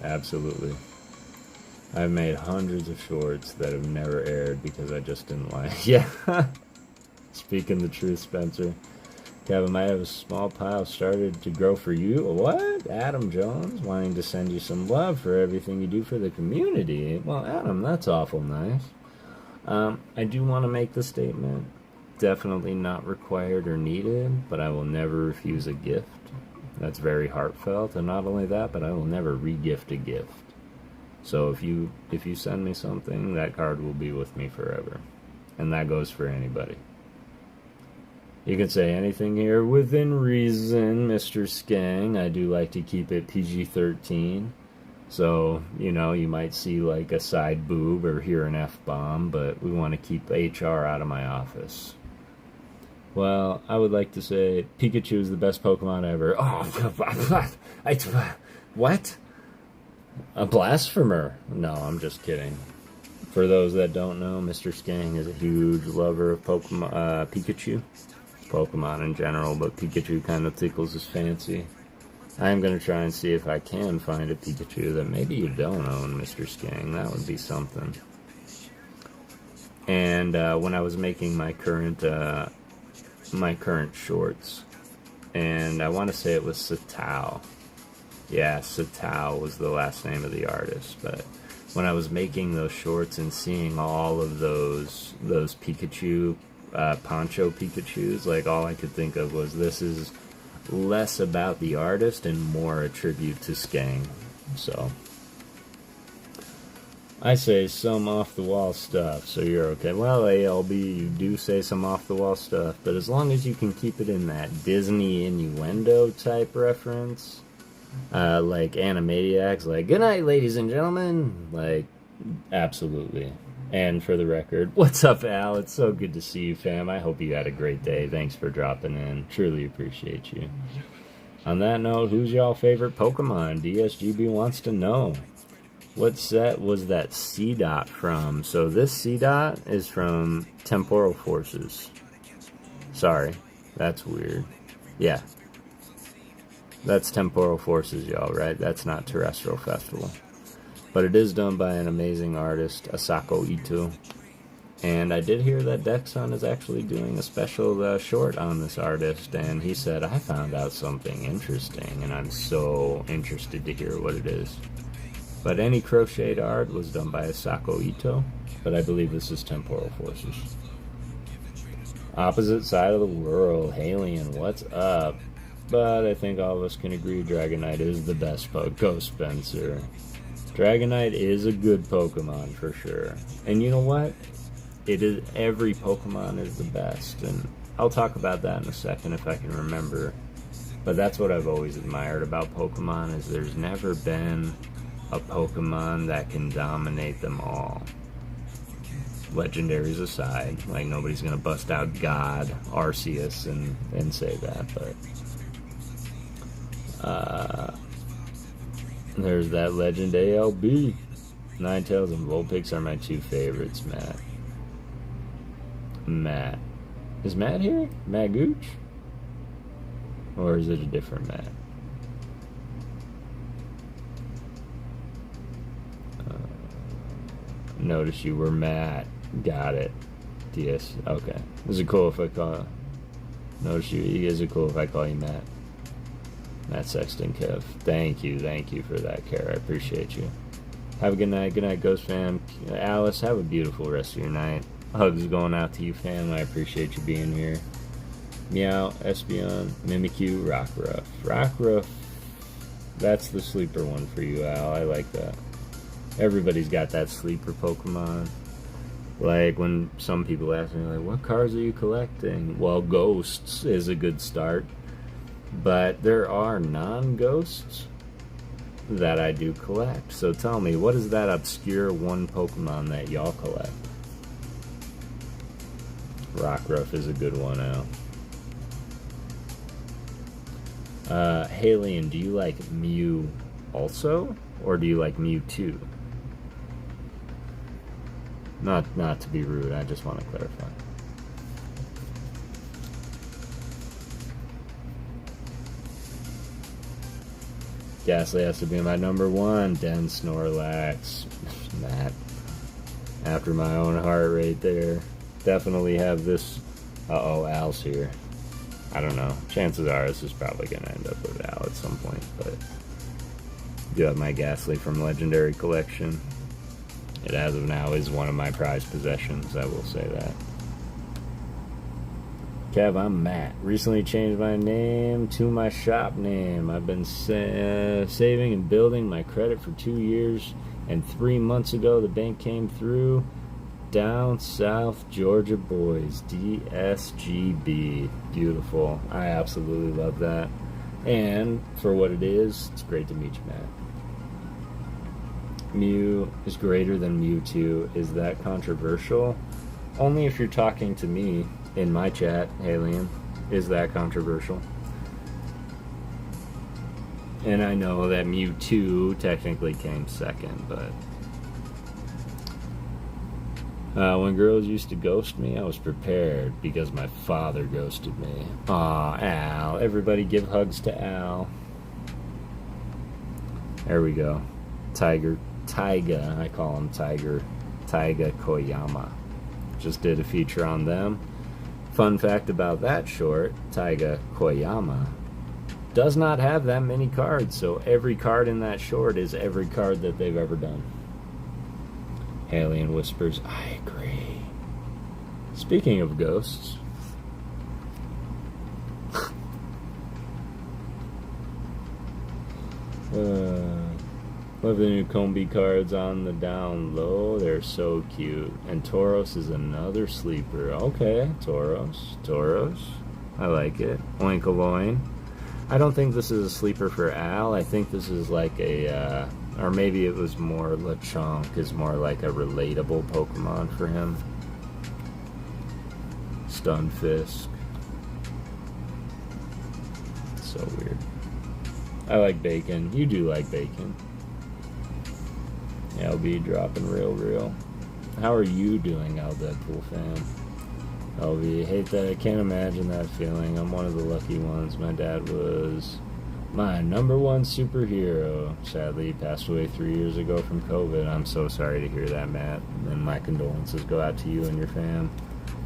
absolutely. I've made hundreds of shorts that have never aired because I just didn't like. Yeah, speaking the truth, Spencer. Kevin might have a small pile started to grow for you. What? Adam Jones wanting to send you some love for everything you do for the community. Well, Adam, that's awful nice. I do want to make the statement. Definitely not required or needed, but I will never refuse a gift. That's very heartfelt, and not only that, but I will never re-gift a gift. So if you send me something, that card will be with me forever. And that goes for anybody. You can say anything here within reason, Mr. Skang. I do like to keep it PG-13. So, you know, you might see like a side boob or hear an F-bomb, but we want to keep HR out of my office. Well, I would like to say Pikachu is the best Pokemon ever. Oh, what? A blasphemer? No, I'm just kidding. For those that don't know, Mr. Skang is a huge lover of Pokemon, Pikachu. Pokemon in general, but Pikachu kind of tickles his fancy. I am going to try and see if I can find a Pikachu that maybe you don't own, Mr. Skang. That would be something. And when I was making my current shorts, and I want to say it was Satao. Yeah, Satao was the last name of the artist, but when I was making those shorts and seeing all of those Pikachu, Poncho Pikachus, like all I could think of was this is less about the artist and more a tribute to Skang. So I say some off-the-wall stuff, so you're okay. Well, ALB, you do say some off-the-wall stuff, but as long as you can keep it in that Disney innuendo type reference, like Animaniacs, like, good night, ladies and gentlemen, like, absolutely. And for the record, what's up, Al? It's so good to see you, fam. I hope you had a great day. Thanks for dropping in. Truly appreciate you. On that note, who's y'all favorite Pokemon? DSGB wants to know. What set was that C-Dot from? So this C-Dot is from Temporal Forces. Sorry, that's weird. Yeah. That's Temporal Forces, y'all, right? That's not Terrestrial Festival. But it is done by an amazing artist, Asako Ito. And I did hear that Dexon is actually doing a special short on this artist, and he said, I found out something interesting, and I'm so interested to hear what it is. But any crocheted art was done by Asako Ito, but I believe this is Temporal Forces. Opposite side of the world, Halien, what's up? But I think all of us can agree Dragonite is the best Ghost Spencer. Dragonite is a good Pokemon for sure. And you know what? It is, every Pokemon is the best, and I'll talk about that in a second if I can remember. But that's what I've always admired about Pokemon, is there's never been a Pokemon that can dominate them all. Legendaries aside, like nobody's gonna bust out God, Arceus, and say that, but there's that Legend ALB. Ninetales and Vulpix are my two favorites, Matt. Matt. Is Matt here? Matt Gooch? Or is it a different Matt? Notice you were Matt. Got it. DS. Okay. Is it cool if I call... Notice you. Is it cool if I call you Matt? Matt Sexton Kev. Thank you for that, care. I appreciate you. Have a good night. Good night, Ghost fam. Alice, have a beautiful rest of your night. Hugs going out to you, fam. I appreciate you being here. Meow, Espeon, Mimikyu, Rockruff. Rockruff, that's the sleeper one for you, Al. I like that. Everybody's got that sleeper Pokemon. Like, when some people ask me, like, what cards are you collecting? Well, Ghosts is a good start. But there are non-Ghosts that I do collect. So tell me, what is that obscure one Pokemon that y'all collect? Rockruff is a good one, Al. Halien, do you like Mew also? Or do you like Mewtwo? Not to be rude, I just want to clarify. Ghastly has to be my number one. Den Snorlax. Matt. After my own heart right there. Definitely have this. Uh-oh, Al's here. I don't know. Chances are this is probably going to end up with Al at some point, but I do have my Ghastly from Legendary Collection. It, as of now, is one of my prized possessions, I will say that. Kev, I'm Matt. Recently changed my name to my shop name. I've been saving and building my credit for 2 years, and 3 months ago the bank came through. Down South Georgia Boys, DSGB. Beautiful. I absolutely love that. And for what it is, it's great to meet you, Matt. Mew is greater than Mewtwo. Is that controversial? Only if you're talking to me in my chat, Alien. Is that controversial? And I know that Mewtwo technically came second, but when girls used to ghost me, I was prepared because my father ghosted me. Aw, Al. Everybody give hugs to Al. There we go. Taiga, I call him Taiga Koyama. Just did a feature on them. Fun fact about that short, Taiga Koyama does not have that many cards, so every card in that short is every card that they've ever done. Alien whispers, I agree. Speaking of ghosts, love the new Combi cards on the down low. They're so cute. And Tauros is another sleeper. Okay, Tauros. I like it. Oinkoloin. I don't think this is a sleeper for Al. I think this is like a, or maybe it was more Lechonk is more like a relatable Pokemon for him. Stunfisk. So weird. I like Bacon. You do like Bacon. LB dropping real. How are you doing, Al Deadpool fan? LB, hate that. I can't imagine that feeling. I'm one of the lucky ones. My dad was my #1 superhero. Sadly, he passed away 3 years ago from COVID. I'm so sorry to hear that, Matt. And my condolences go out to you and your fam.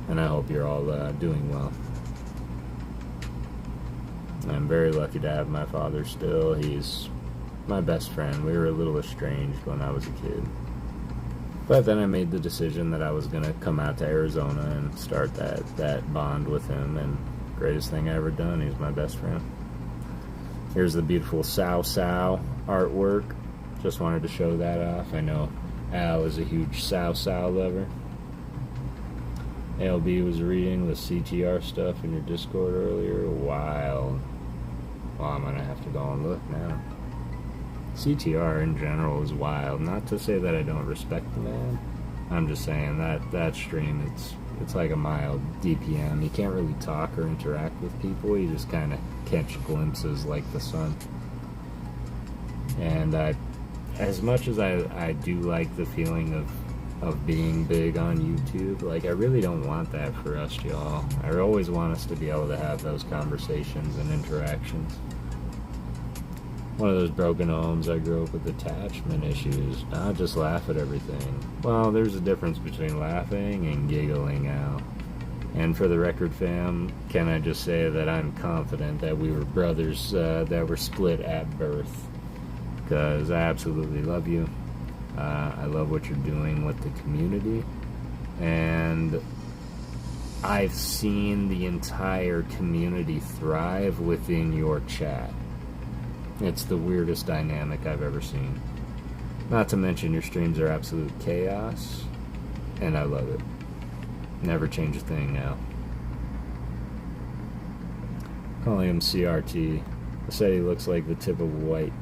And I hope you're all doing well. I'm very lucky to have my father still. He's my best friend. We were a little estranged when I was a kid. But then I made the decision that I was going to come out to Arizona and start that bond with him. And greatest thing I ever done. He's my best friend. Here's the beautiful Sao Sao artwork. Just wanted to show that off. I know Al is a huge Sao Sao lover. ALB was reading the CTR stuff in your Discord earlier. Wild. Well, I'm going to have to go and look now. CTR in general is wild. Not to say that I don't respect the man. I'm just saying that stream, it's like a mild DPM. You can't really talk or interact with people. You just kind of catch glimpses like the sun. And as much as I do like the feeling of being big on YouTube, like I really don't want that for us, y'all. I always want us to be able to have those conversations and interactions. One of those broken homes. I grew up with attachment issues. I just laugh at everything. Well, there's a difference between laughing and giggling out. And for the record, fam, can I just say that I'm confident that we were brothers that were split at birth. Because I absolutely love you. I love what you're doing with the community. And I've seen the entire community thrive within your chat. It's the weirdest dynamic I've ever seen. Not to mention your streams are absolute chaos, and I love it. Never change a thing now. Calling him CRT. I said he looks like the tip of a white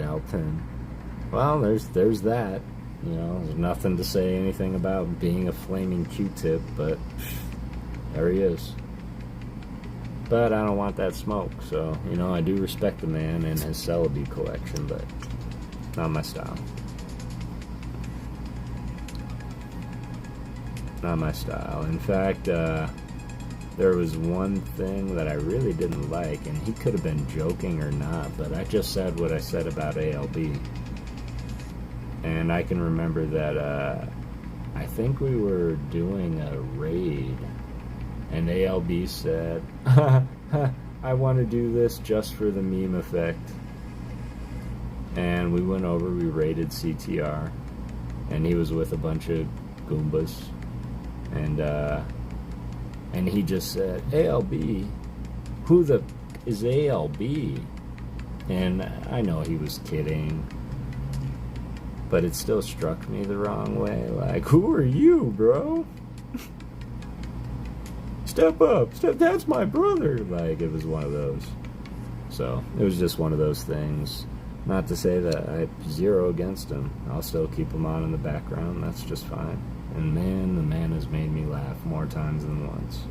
Alpine. Well, there's that. You know, there's nothing to say anything about being a flaming Q-tip, but there he is. But I don't want that smoke, so, you know, I do respect the man and his Celebi collection, but not my style. Not my style. In fact, there was one thing that I really didn't like, and he could have been joking or not, but I just said what I said about ALB. And I can remember that, I think we were doing a raid, and ALB said, I want to do this just for the meme effect. And we went over, we raided CTR, and he was with a bunch of Goombas, and he just said, ALB, who the is ALB? And I know he was kidding, but it still struck me the wrong way. Like, who are you, bro? Step up, that's my brother. Like, it was one of those. So, it was just one of those things. Not to say that I have zero against him. I'll still keep him on in the background. That's just fine. And man, the man has made me laugh more times than once.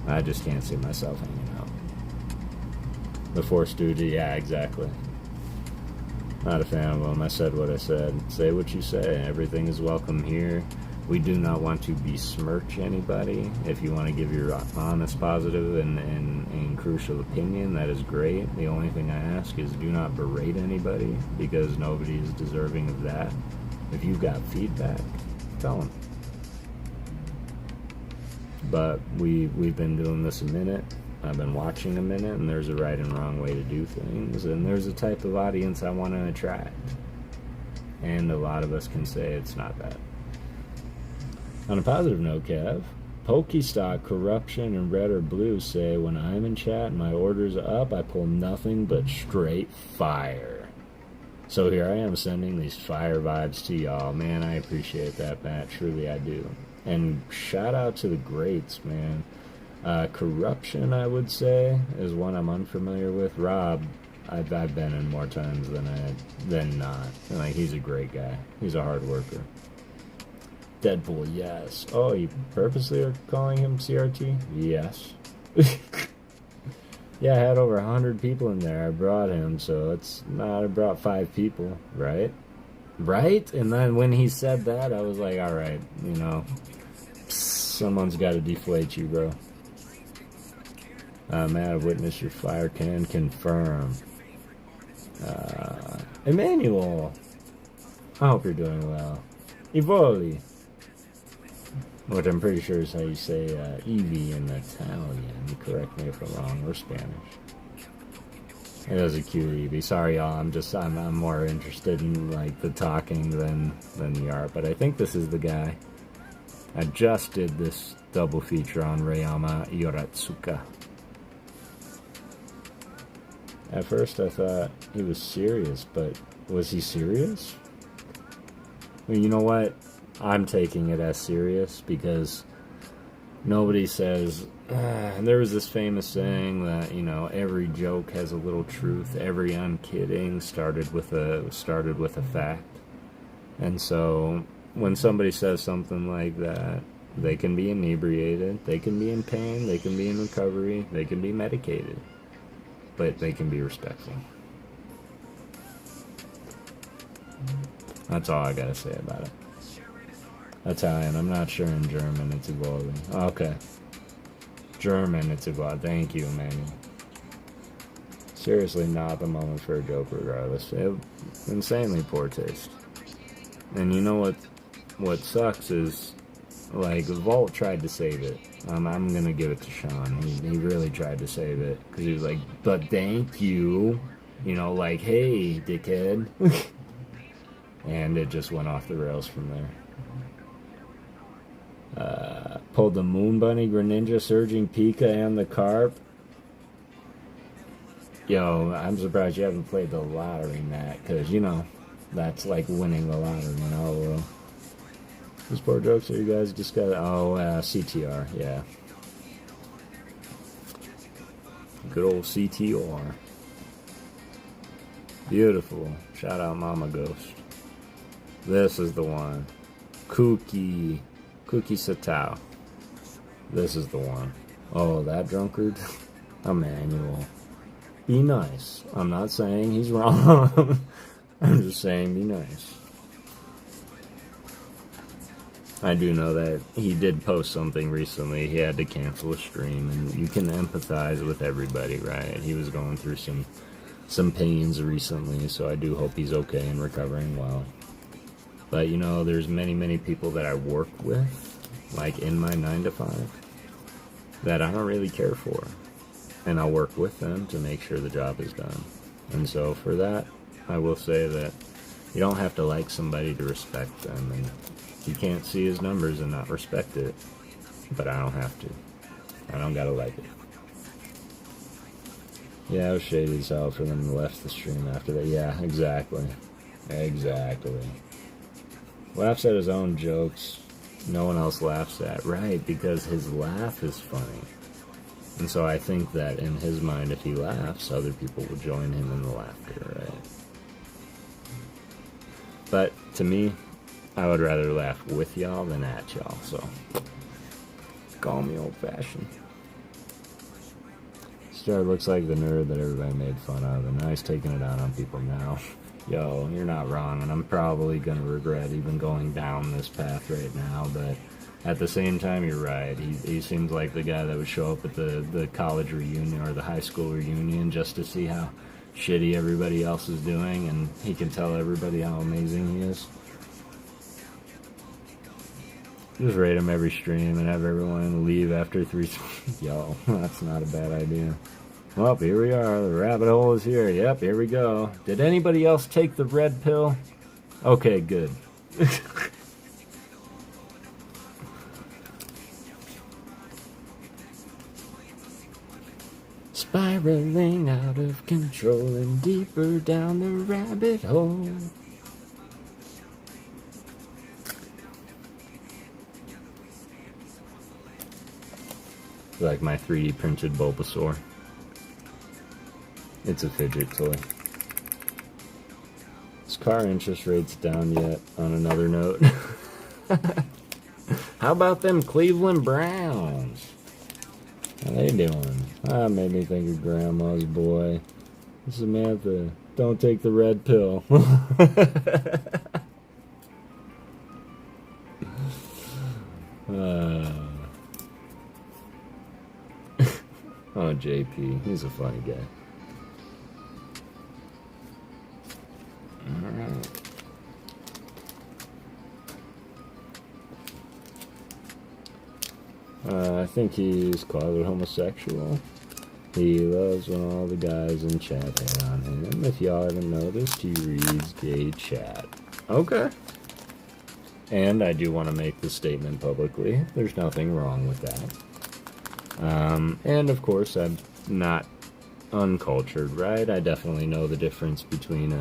I just can't see myself hanging out. The Force Duty, yeah, exactly. Not a fan of him. I said what I said. Say what you say. Everything is welcome here. We do not want to besmirch anybody. If you want to give your honest, positive, and crucial opinion, that is great. The only thing I ask is do not berate anybody, because nobody is deserving of that. If you've got feedback, tell them. But we've been doing this a minute. I've been watching a minute, and there's a right and wrong way to do things, and there's a type of audience I want to attract. And a lot of us can say it's not that. On a positive note, Kev, Pokestock, Corruption, and Red or Blue say, when I'm in chat and my order's up, I pull nothing but straight fire. So here I am sending these fire vibes to y'all. Man, I appreciate that, Matt. Truly I do. And shout out to the greats, man. Corruption, I would say, is one I'm unfamiliar with. Rob, I've been in more times than not. Like, he's a great guy. He's a hard worker. Deadpool, yes. Oh, you purposely are calling him CRT? Yes. Yeah, I had over 100 people in there. I brought him, so it's not. I brought 5 people, right? Right? And then when he said that, I was like, all right, you know, someone's got to deflate you, bro. Matt, I've witnessed your fire, can confirm. Emmanuel, I hope you're doing well. Ivoli, which I'm pretty sure is how you say Evie in Italian. Correct me if I'm wrong, or Spanish. It is a cute Evie. Sorry, y'all. I'm more interested in like the talking than the art. But I think this is the guy. I just did this double feature on Rayama Yoratsuka. At first, I thought he was serious, but was he serious? Well, you know what? I'm taking it as serious because nobody says. There was this famous saying that, you know, every joke has a little truth. Every I'm kidding started with a fact. And so when somebody says something like that, they can be inebriated, they can be in pain, they can be in recovery, they can be medicated, but they can be respectful. That's all I gotta say about it. Italian, I'm not sure in German, it's evolving. Okay. German, it's evolving. Thank you, Emmanuel. Seriously, not the moment for a joke regardless. Insanely poor taste. And you know what sucks is, like, Vault tried to save it. I'm gonna give it to Sean. He really tried to save it. Because he was like, but thank you. You know, like, hey, dickhead. And it just went off the rails from there. Pulled the Moon Bunny, Greninja, Surging Pika, and the Carp. Yo, I'm surprised you haven't played the lottery, Matt, because, you know, that's like winning the lottery in our world. Those poor jokes that you guys just got. Oh, CTR, yeah. Good old CTR. Beautiful. Shout out Mama Ghost. This is the one. Cookie Satao. This is the one. Oh, that drunkard? Emmanuel. Be nice. I'm not saying he's wrong. I'm just saying be nice. I do know that he did post something recently. He had to cancel a stream, and you can empathize with everybody, right? He was going through some pains recently, so I do hope he's okay and recovering well. But, you know, there's many people that I work with, like in my 9 to 5, that I don't really care for. and I'll work with them to make sure the job is done. And so for that, I will say that you don't have to like somebody to respect them, and you can't see his numbers and not respect it, but I don't have to. I don't gotta like it. Yeah, it was shady as hell for them to left the stream after that. Yeah, exactly. Exactly. Laughs at his own jokes no one else laughs at. Right, because his laugh is funny. And so I think that in his mind, if he laughs, other people will join him in the laughter, right? But to me, I would rather laugh with y'all than at y'all, so call me old-fashioned. Star looks like the nerd that everybody made fun of, and now he's taking it out on people now. Yo, you're not wrong, and I'm probably going to regret even going down this path right now, but at the same time, you're right. He seems like the guy that would show up at the college reunion or the high school reunion just to see how shitty everybody else is doing, and he can tell everybody how amazing he is. Just rate him every stream and have everyone leave after 3. Yo, that's not a bad idea. Well, here we are. The rabbit hole is here. Yep, here we go. Did anybody else take the red pill? Okay, good. Spiraling out of control and deeper down the rabbit hole. Like my 3D printed Bulbasaur. It's a fidget toy. Is car interest rates down yet? On another note. How about them Cleveland Browns? How they doing? Ah, made me think of Grandma's boy. Samantha, don't take the red pill. Oh, JP, he's a funny guy. Alright. I think he's closet homosexual. He loves when all the guys in chat hate on him. If y'all haven't noticed, he reads gay chat. Okay. And I do want to make this statement publicly. There's nothing wrong with that. And of course, I'm not uncultured, right? I definitely know the difference between,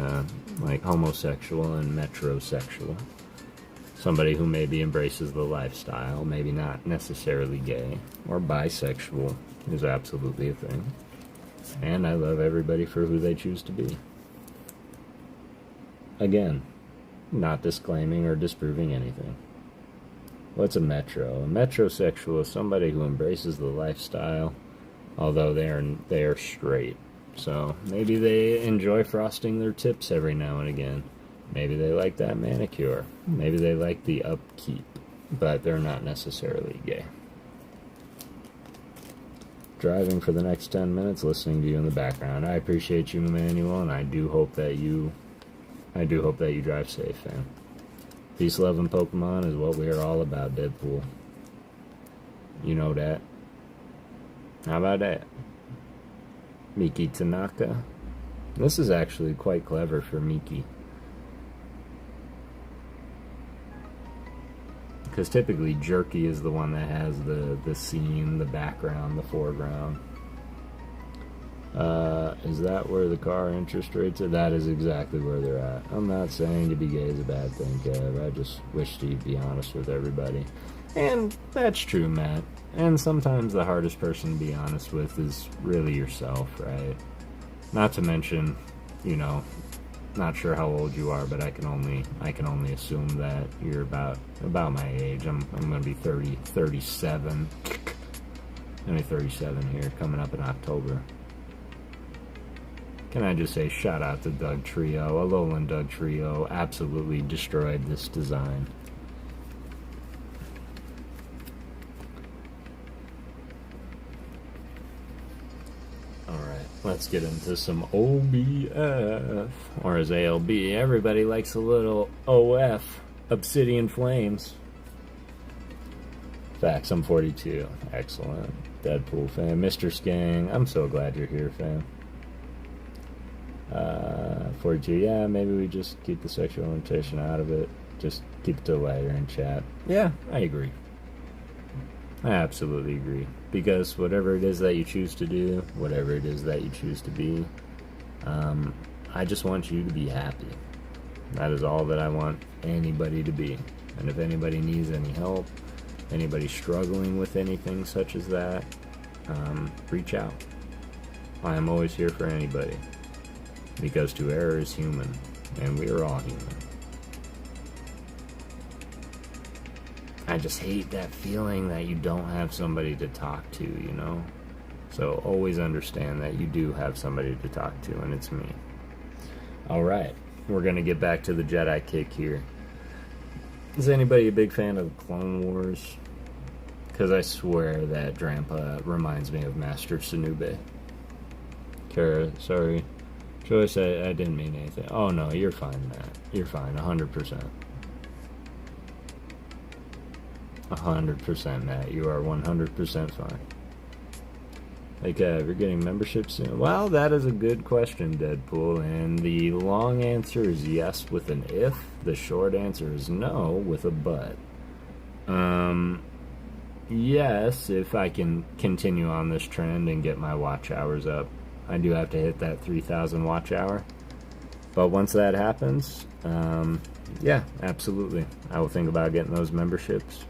like, homosexual and metrosexual. Somebody who maybe embraces the lifestyle, maybe not necessarily gay, or bisexual is absolutely a thing. And I love everybody for who they choose to be. Again, not disclaiming or disproving anything. What's a metro? A metrosexual is somebody who embraces the lifestyle, although they are straight. So maybe they enjoy frosting their tips every now and again. Maybe they like that manicure. Maybe they like the upkeep, but they're not necessarily gay. Driving for the next 10 minutes, listening to you in the background. I appreciate you, Emmanuel, and I do hope that you drive safe, man. Peace, love, and Pokemon is what we are all about, Deadpool. You know that. How about that? Miki Tanaka. This is actually quite clever for Miki. Because typically Jerky is the one that has the scene, the background, the foreground. Is that where the car interest rates are? That is exactly where they're at. I'm not saying to be gay is a bad thing, Kev. I just wish you'd be honest with everybody. And that's true, Matt. And sometimes the hardest person to be honest with is really yourself, right? Not to mention, you know, not sure how old you are, but I can only assume that you're about my age. I'm gonna be 37. I'm 37 here, coming up in October. Can I just say shout out to Doug Trio? Alolan Doug Trio absolutely destroyed this design. Alright, let's get into some OBF. Or as ALB, everybody likes a little OF, Obsidian Flames. Facts, I'm 42. Excellent. Deadpool fan. Mr. Skang, I'm so glad you're here, fam. 42, yeah, maybe we just keep the sexual orientation out of it. Just keep it to lighter in chat. Yeah, I agree. I absolutely agree. Because whatever it is that you choose to do, whatever it is that you choose to be, I just want you to be happy. That is all that I want anybody to be. And if anybody needs any help, anybody struggling with anything such as that, reach out. I am always here for anybody. Because to err is human, and we are all human. I just hate that feeling that you don't have somebody to talk to, you know? So always understand that you do have somebody to talk to, and it's me. Alright, we're going to get back to the Jedi kick here. Is anybody a big fan of Clone Wars? Because I swear that Drampa reminds me of Master Sunube. Kara, sorry. Joyce, I didn't mean anything. Oh no, you're fine, Matt. You're fine, 100%. 100%, Matt. You are 100% fine. Hey, Kev, you're getting membership soon? Well, that is a good question, Deadpool. And the long answer is yes with an if. The short answer is no with a but. Yes, if I can continue on this trend and get my watch hours up. I do have to hit that 3,000 watch hour. But once that happens, yeah, absolutely. I will think about getting those memberships.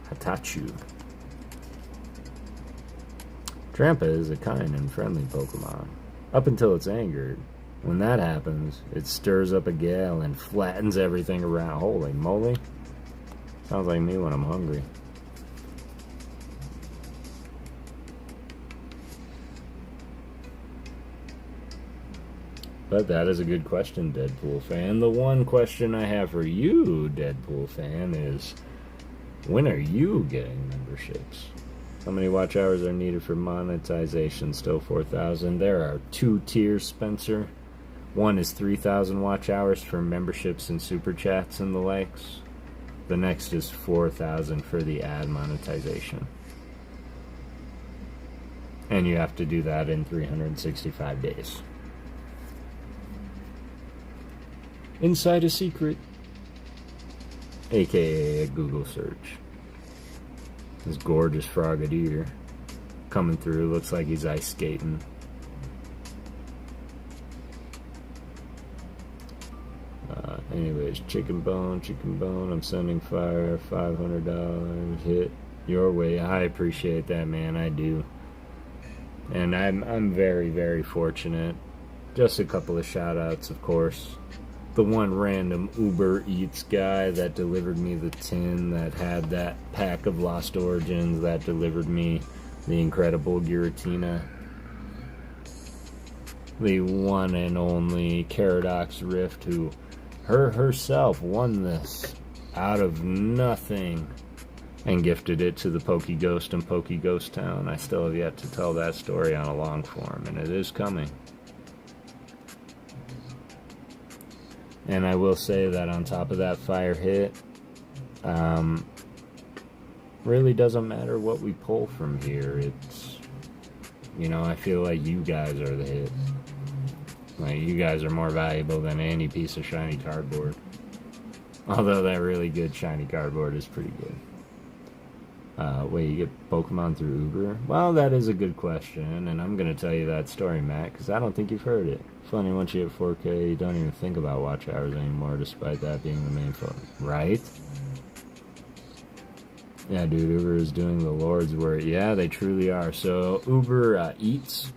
Hatachu. Trampa is a kind and friendly Pokemon. Up until it's angered. When that happens, it stirs up a gale and flattens everything around. Holy moly. Sounds like me when I'm hungry. But that is a good question, Deadpool fan. The one question I have for you, Deadpool fan, is when are you getting memberships? How many watch hours are needed for monetization? Still 4,000. There are 2 tiers, Spencer. One is 3,000 watch hours for memberships and super chats and the likes. The next is 4,000 for the ad monetization. And you have to do that in 365 days. Inside a secret, aka a Google search. This gorgeous Frogadier coming through, looks like he's ice skating. Anyways, chicken bone, I'm sending fire, $500 hit your way. I appreciate that, man, I do. And I'm very, very fortunate. Just a couple of shout outs, of course. The one random Uber Eats guy that delivered me the tin that had that pack of Lost Origins, that delivered me the incredible Giratina. The one and only Caradox Rift, who herself won this out of nothing and gifted it to the PokéGhost in PokéGhost Town. I still have yet to tell that story on a long form, and it is coming. And I will say that on top of that fire hit, really doesn't matter what we pull from here. It's, you know, I feel like you guys are the hit. Like, you guys are more valuable than any piece of shiny cardboard. Although that really good shiny cardboard is pretty good. Wait, you get Pokemon through Uber? Well, that is a good question, and I'm going to tell you that story, Matt, because I don't think you've heard it. Funny, once you hit 4K, you don't even think about watch hours anymore, despite that being the main focus. Right? Yeah, dude, Uber is doing the Lord's work. Yeah, they truly are. So, Uber Eats,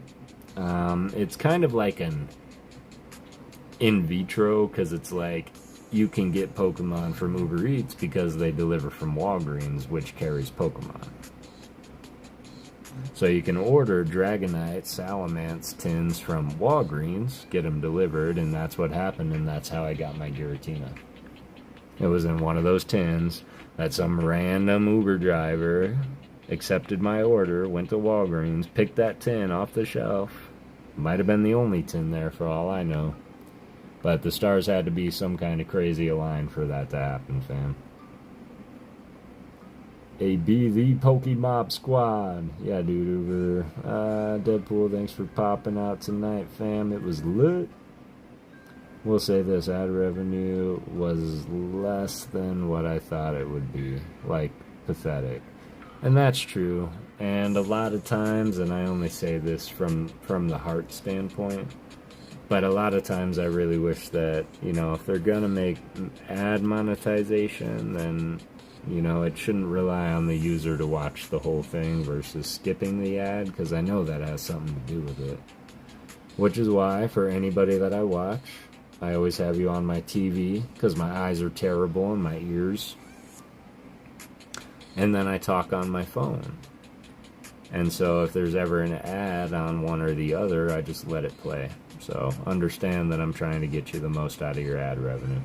it's kind of like an in vitro, because it's like, you can get Pokemon from Uber Eats because they deliver from Walgreens, which carries Pokemon. So you can order Dragonite, Salamence tins from Walgreens, get them delivered, and that's what happened, and that's how I got my Giratina. It was in one of those tins that some random Uber driver accepted my order, went to Walgreens, picked that tin off the shelf. Might have been the only tin there for all I know. But the stars had to be some kind of crazy align for that to happen, fam. AB the Pokemob Squad. Yeah, dude, over. Deadpool, thanks for popping out tonight, fam. It was lit. We'll say this, ad revenue was less than what I thought it would be. Like, pathetic. And that's true. And a lot of times, and I only say this from the heart standpoint, but a lot of times I really wish that, you know, if they're gonna make ad monetization, then, you know, it shouldn't rely on the user to watch the whole thing versus skipping the ad, because I know that has something to do with it. Which is why, for anybody that I watch, I always have you on my TV, because my eyes are terrible and my ears. And then I talk on my phone. And so if there's ever an ad on one or the other, I just let it play. So understand that I'm trying to get you the most out of your ad revenue.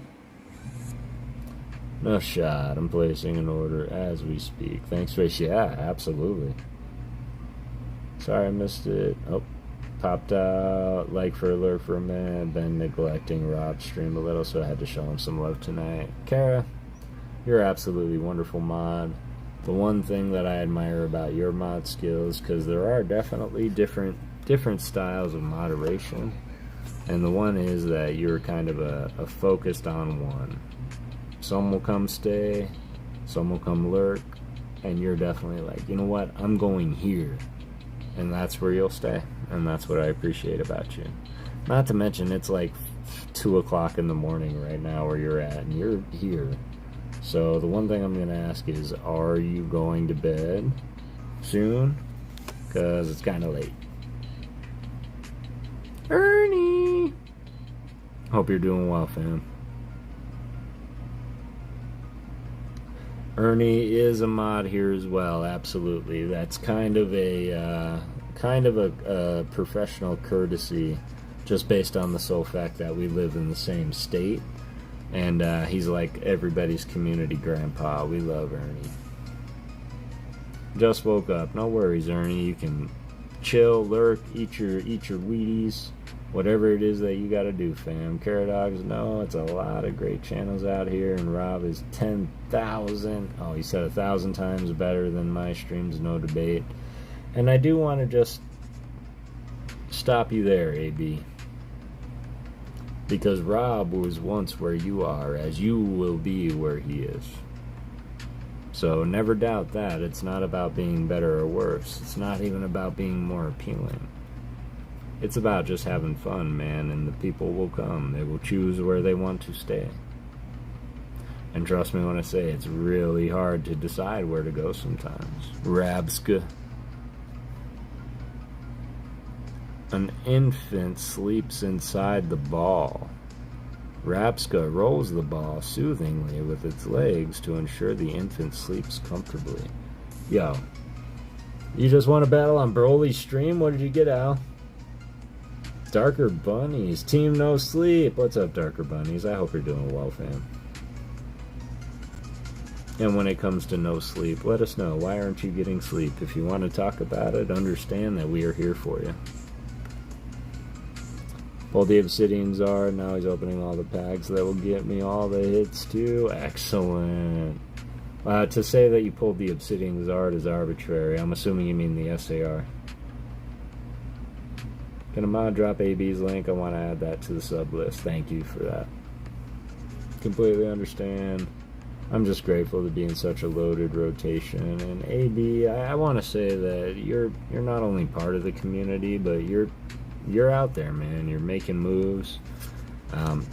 No shot. I'm placing an order as we speak. Thanks, Fish. Yeah, absolutely. Sorry I missed it. Oh, popped out. Like for alert for a minute. Been neglecting Rob's stream a little, so I had to show him some love tonight. Kara, you're absolutely wonderful mod. The one thing that I admire about your mod skills, because there are definitely different styles of moderation, and the one is that you're kind of a focused on one. Some will come stay, some will come lurk, and you're definitely like, you know what, I'm going here, and that's where you'll stay, and that's what I appreciate about you. Not to mention, it's like 2 o'clock in the morning right now where you're at, and you're here. So the one thing I'm going to ask is, are you going to bed soon? Because it's kind of late. Ernie! Hope you're doing well, fam. Ernie is a mod here as well, absolutely. That's kind of a professional courtesy, just based on the sole fact that we live in the same state. And he's like everybody's community grandpa. We love Ernie. Just woke up. No worries, Ernie. You can chill, lurk, eat your Wheaties, whatever it is that you got to do, fam. Carrot Dogs, no, it's a lot of great channels out here, and Rob is 10,000. Oh, he said 1,000 times better than my streams, no debate. And I do want to just stop you there, AB. Because Rob was once where you are, as you will be where he is. So never doubt that. It's not about being better or worse. It's not even about being more appealing. It's about just having fun, man, and the people will come. They will choose where they want to stay. And trust me when I say it's really hard to decide where to go sometimes. Rabska. An infant sleeps inside the ball. Rapska rolls the ball soothingly with its legs to ensure the infant sleeps comfortably. Yo, you just want to battle on Broly's stream? What did you get, Al? Darker Bunnies. Team No Sleep. What's up, Darker Bunnies? I hope you're doing well, fam. And when it comes to no sleep, let us know. Why aren't you getting sleep? If you want to talk about it, understand that we are here for you. Pulled the Obsidian Zard, now he's opening all the packs that will get me all the hits too. Excellent. To say that you pulled the Obsidian Zard is arbitrary. I'm assuming you mean the SAR. Can a mod drop AB's link? I want to add that to the sub list. Thank you for that. Completely understand. I'm just grateful to be in such a loaded rotation. And AB, I want to say that you're not only part of the community, but you're out there, man. You're making moves.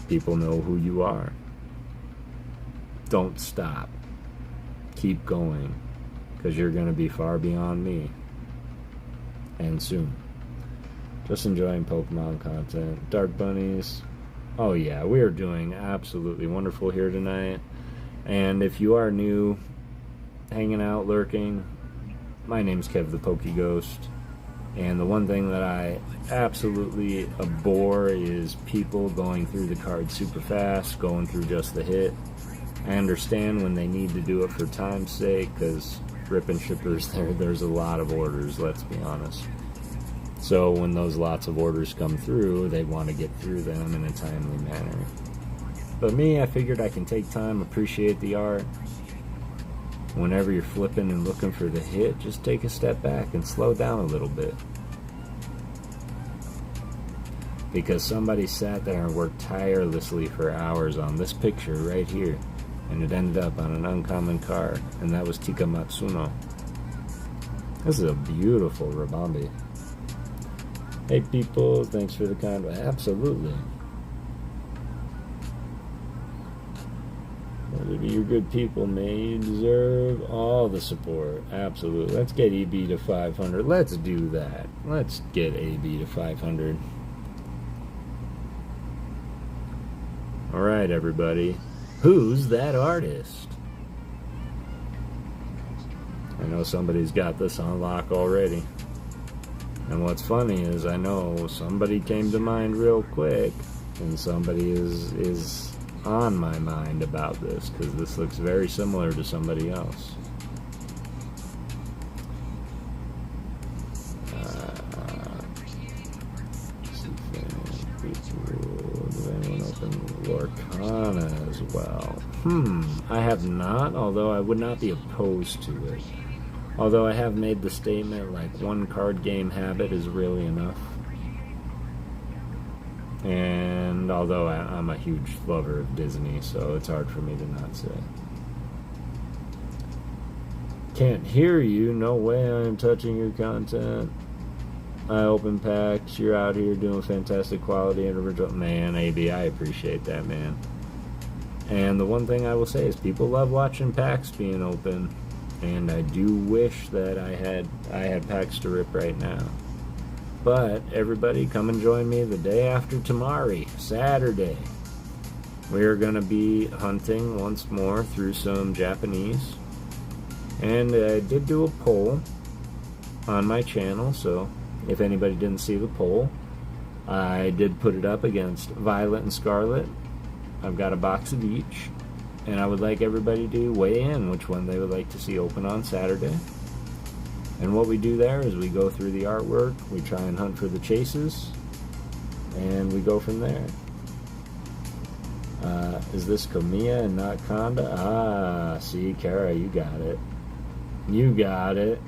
People know who you are. Don't stop. Keep going, because you're going to be far beyond me. And soon. Just enjoying Pokemon content. Dark Bunnies. Oh yeah, we are doing absolutely wonderful here tonight. And if you are new, hanging out, lurking, my name's Kev the PokéGhost. And the one thing that I absolutely abhor is people going through the cards super fast, going through just the hit. I understand when they need to do it for time's sake, because ripping shippers, there's a lot of orders, let's be honest. So when those lots of orders come through, they want to get through them in a timely manner. But me, I figured I can take time, appreciate the art, whenever you're flipping and looking for the hit, just take a step back and slow down a little bit. Because somebody sat there and worked tirelessly for hours on this picture right here, and it ended up on an uncommon card, and that was Tika Matsuno. This is a beautiful Rabambi. Hey people, thanks for the kind. Absolutely. You're good people, man. You deserve all the support. Absolutely. Let's get EB to 500. Let's do that. Let's get AB to 500. Alright, everybody. Who's that artist? I know somebody's got this on lock already. And what's funny is I know somebody came to mind real quick, and somebody is on my mind about this, because this looks very similar to somebody else. Does anyone open Lorcana as well? I have not, although I would not be opposed to it. Although I have made the statement, like, one card game habit is really enough. And although I'm a huge lover of Disney, so it's hard for me to not say. Can't hear you. No way I am touching your content. I open packs. You're out here doing fantastic quality and original. Man, AB, I appreciate that, man. And the one thing I will say is people love watching packs being open. And I do wish that I had packs to rip right now. But everybody, come and join me the day after tomorrow, Saturday. We are going to be hunting once more through some Japanese. And I did do a poll on my channel, so if anybody didn't see the poll, I did put it up against Violet and Scarlet. I've got a box of each. And I would like everybody to weigh in which one they would like to see open on Saturday. And what we do there is we go through the artwork, we try and hunt for the chases, and we go from there. Is this Kamiya and not Konda? Ah, see, Kara, you got it. You got it.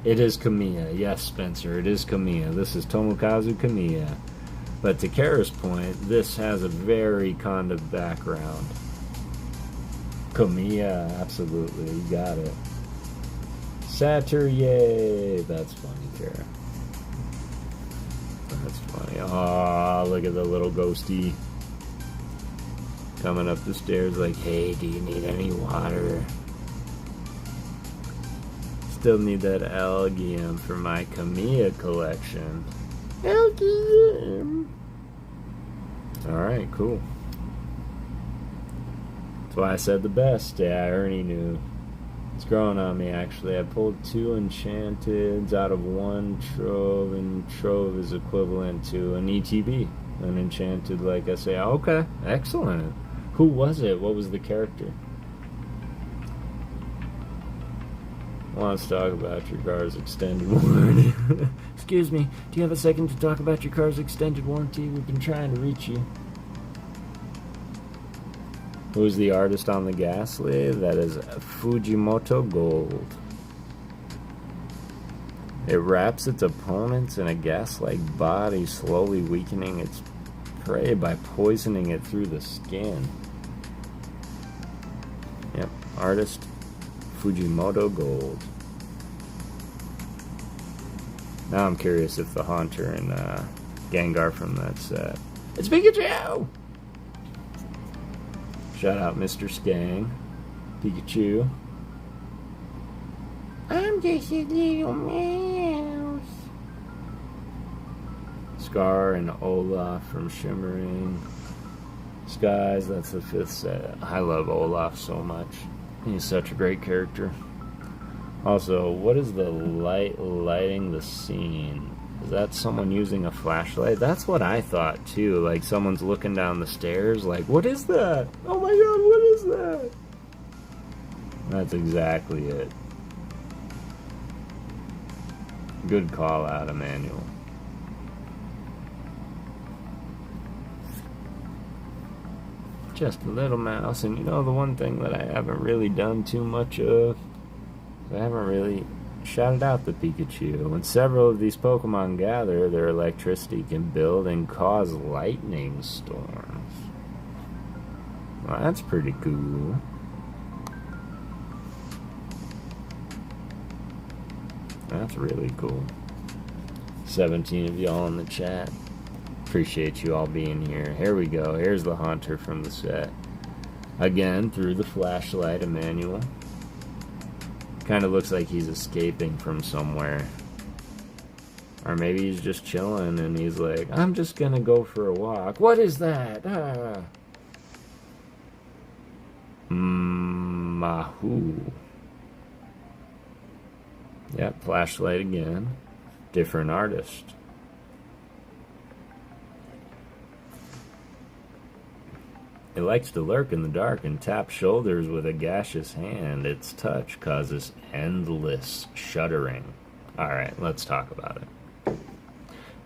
It is Kamiya. Yes, Spencer, it is Kamiya. This is Tomokazu Kamiya. But to Kara's point, this has a very Konda background. Kamiya, absolutely, you got it. Satyr, yay! That's funny, Kara. That's funny. Aw, look at the little ghosty coming up the stairs like, hey, do you need any water? Still need that Algium for my Kamiya collection. Algium! Alright, cool. That's why I said the best. Yeah, I already knew. It's growing on me, actually. I pulled 2 Enchanteds out of 1 Trove, and Trove is equivalent to an ETB. An Enchanted, like I say. Okay, excellent. Who was it? What was the character? Wants to talk about your car's extended warranty. Excuse me, do you have a second to talk about your car's extended warranty? We've been trying to reach you. Who's the artist on the Ghastly? That is Fujimoto Gold. It wraps its opponents in a gas-like body, slowly weakening its prey by poisoning it through the skin. Yep, artist Fujimoto Gold. Now I'm curious if the Haunter and Gengar from that set. It's Pikachu! Shout out Mr. Skang. Pikachu. I'm just a little mouse. Scar and Olaf from Shimmering Skies. That's the 5th set. I love Olaf so much. He's such a great character. Also, what is the light lighting the scene? Is that someone using a flashlight? That's what I thought too. Like someone's looking down the stairs like, what is that? Oh my god, what is that? That's exactly it. Good call out, Emmanuel. Just a little mouse. And you know, the one thing that I haven't really done too much of, I haven't really shouted out the Pikachu. When several of these Pokemon gather, their electricity can build and cause lightning storms. Well, that's pretty cool. That's really cool. 17 of y'all in the chat. Appreciate you all being here. Here we go. Here's the Haunter from the set. Again, through the flashlight, Emmanuel. Kind of looks like he's escaping from somewhere. Or maybe he's just chilling and he's like, I'm just gonna go for a walk. What is that? Ah. Mahu. Yep, flashlight again. Different artist. It likes to lurk in the dark and tap shoulders with a gaseous hand. Its touch causes endless shuddering. Alright, let's talk about it.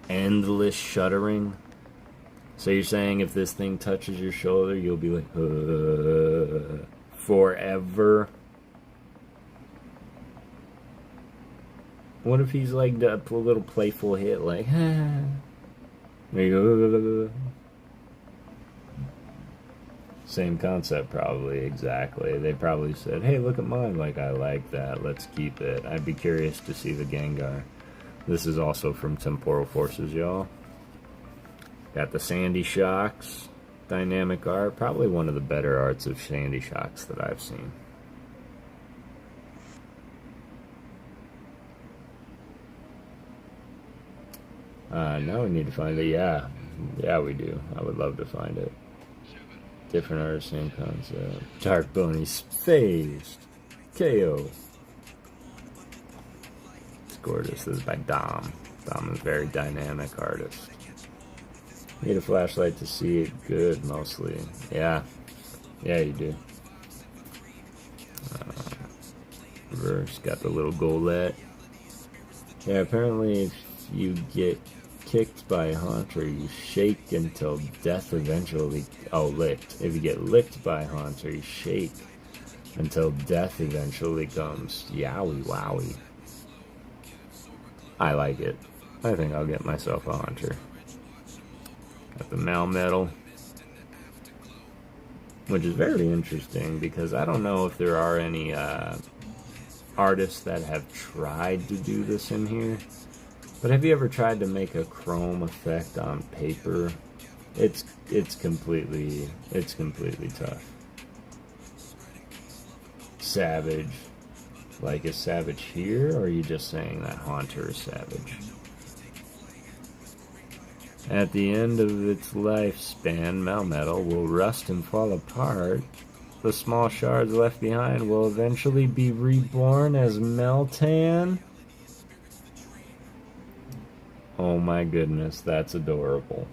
Endless shuddering? So you're saying if this thing touches your shoulder, you'll be like, forever? What if he's like a little playful hit, like, Same concept, probably, exactly. They probably said, hey, look at mine, like, I like that, let's keep it. I'd be curious to see the Gengar. This is also from Temporal Forces, y'all. Got the Sandy Shocks, dynamic art, probably one of the better arts of Sandy Shocks that I've seen. Now we need to find it. Yeah, we do. I would love to find it. Different artist, same concept. Dark Bunny's phased. KO. It's gorgeous. This is by Dom. Dom is a very dynamic artist. Need a flashlight to see it good, mostly. Yeah, you do. Reverse, got the little goalet. Yeah, apparently if you get kicked by a Haunter, you shake until death eventually... Oh, licked. If you get licked by a Haunter, you shake until death eventually comes. Yowie wowie. I like it. I think I'll get myself a Haunter. Got the Melmetal, which is very interesting because I don't know if there are any artists that have tried to do this in here. But have you ever tried to make a chrome effect on paper? It's completely tough. Savage. Like, is Savage here, or are you just saying that Haunter is Savage? At the end of its lifespan, Melmetal will rust and fall apart. The small shards left behind will eventually be reborn as Meltan. Oh my goodness, that's adorable.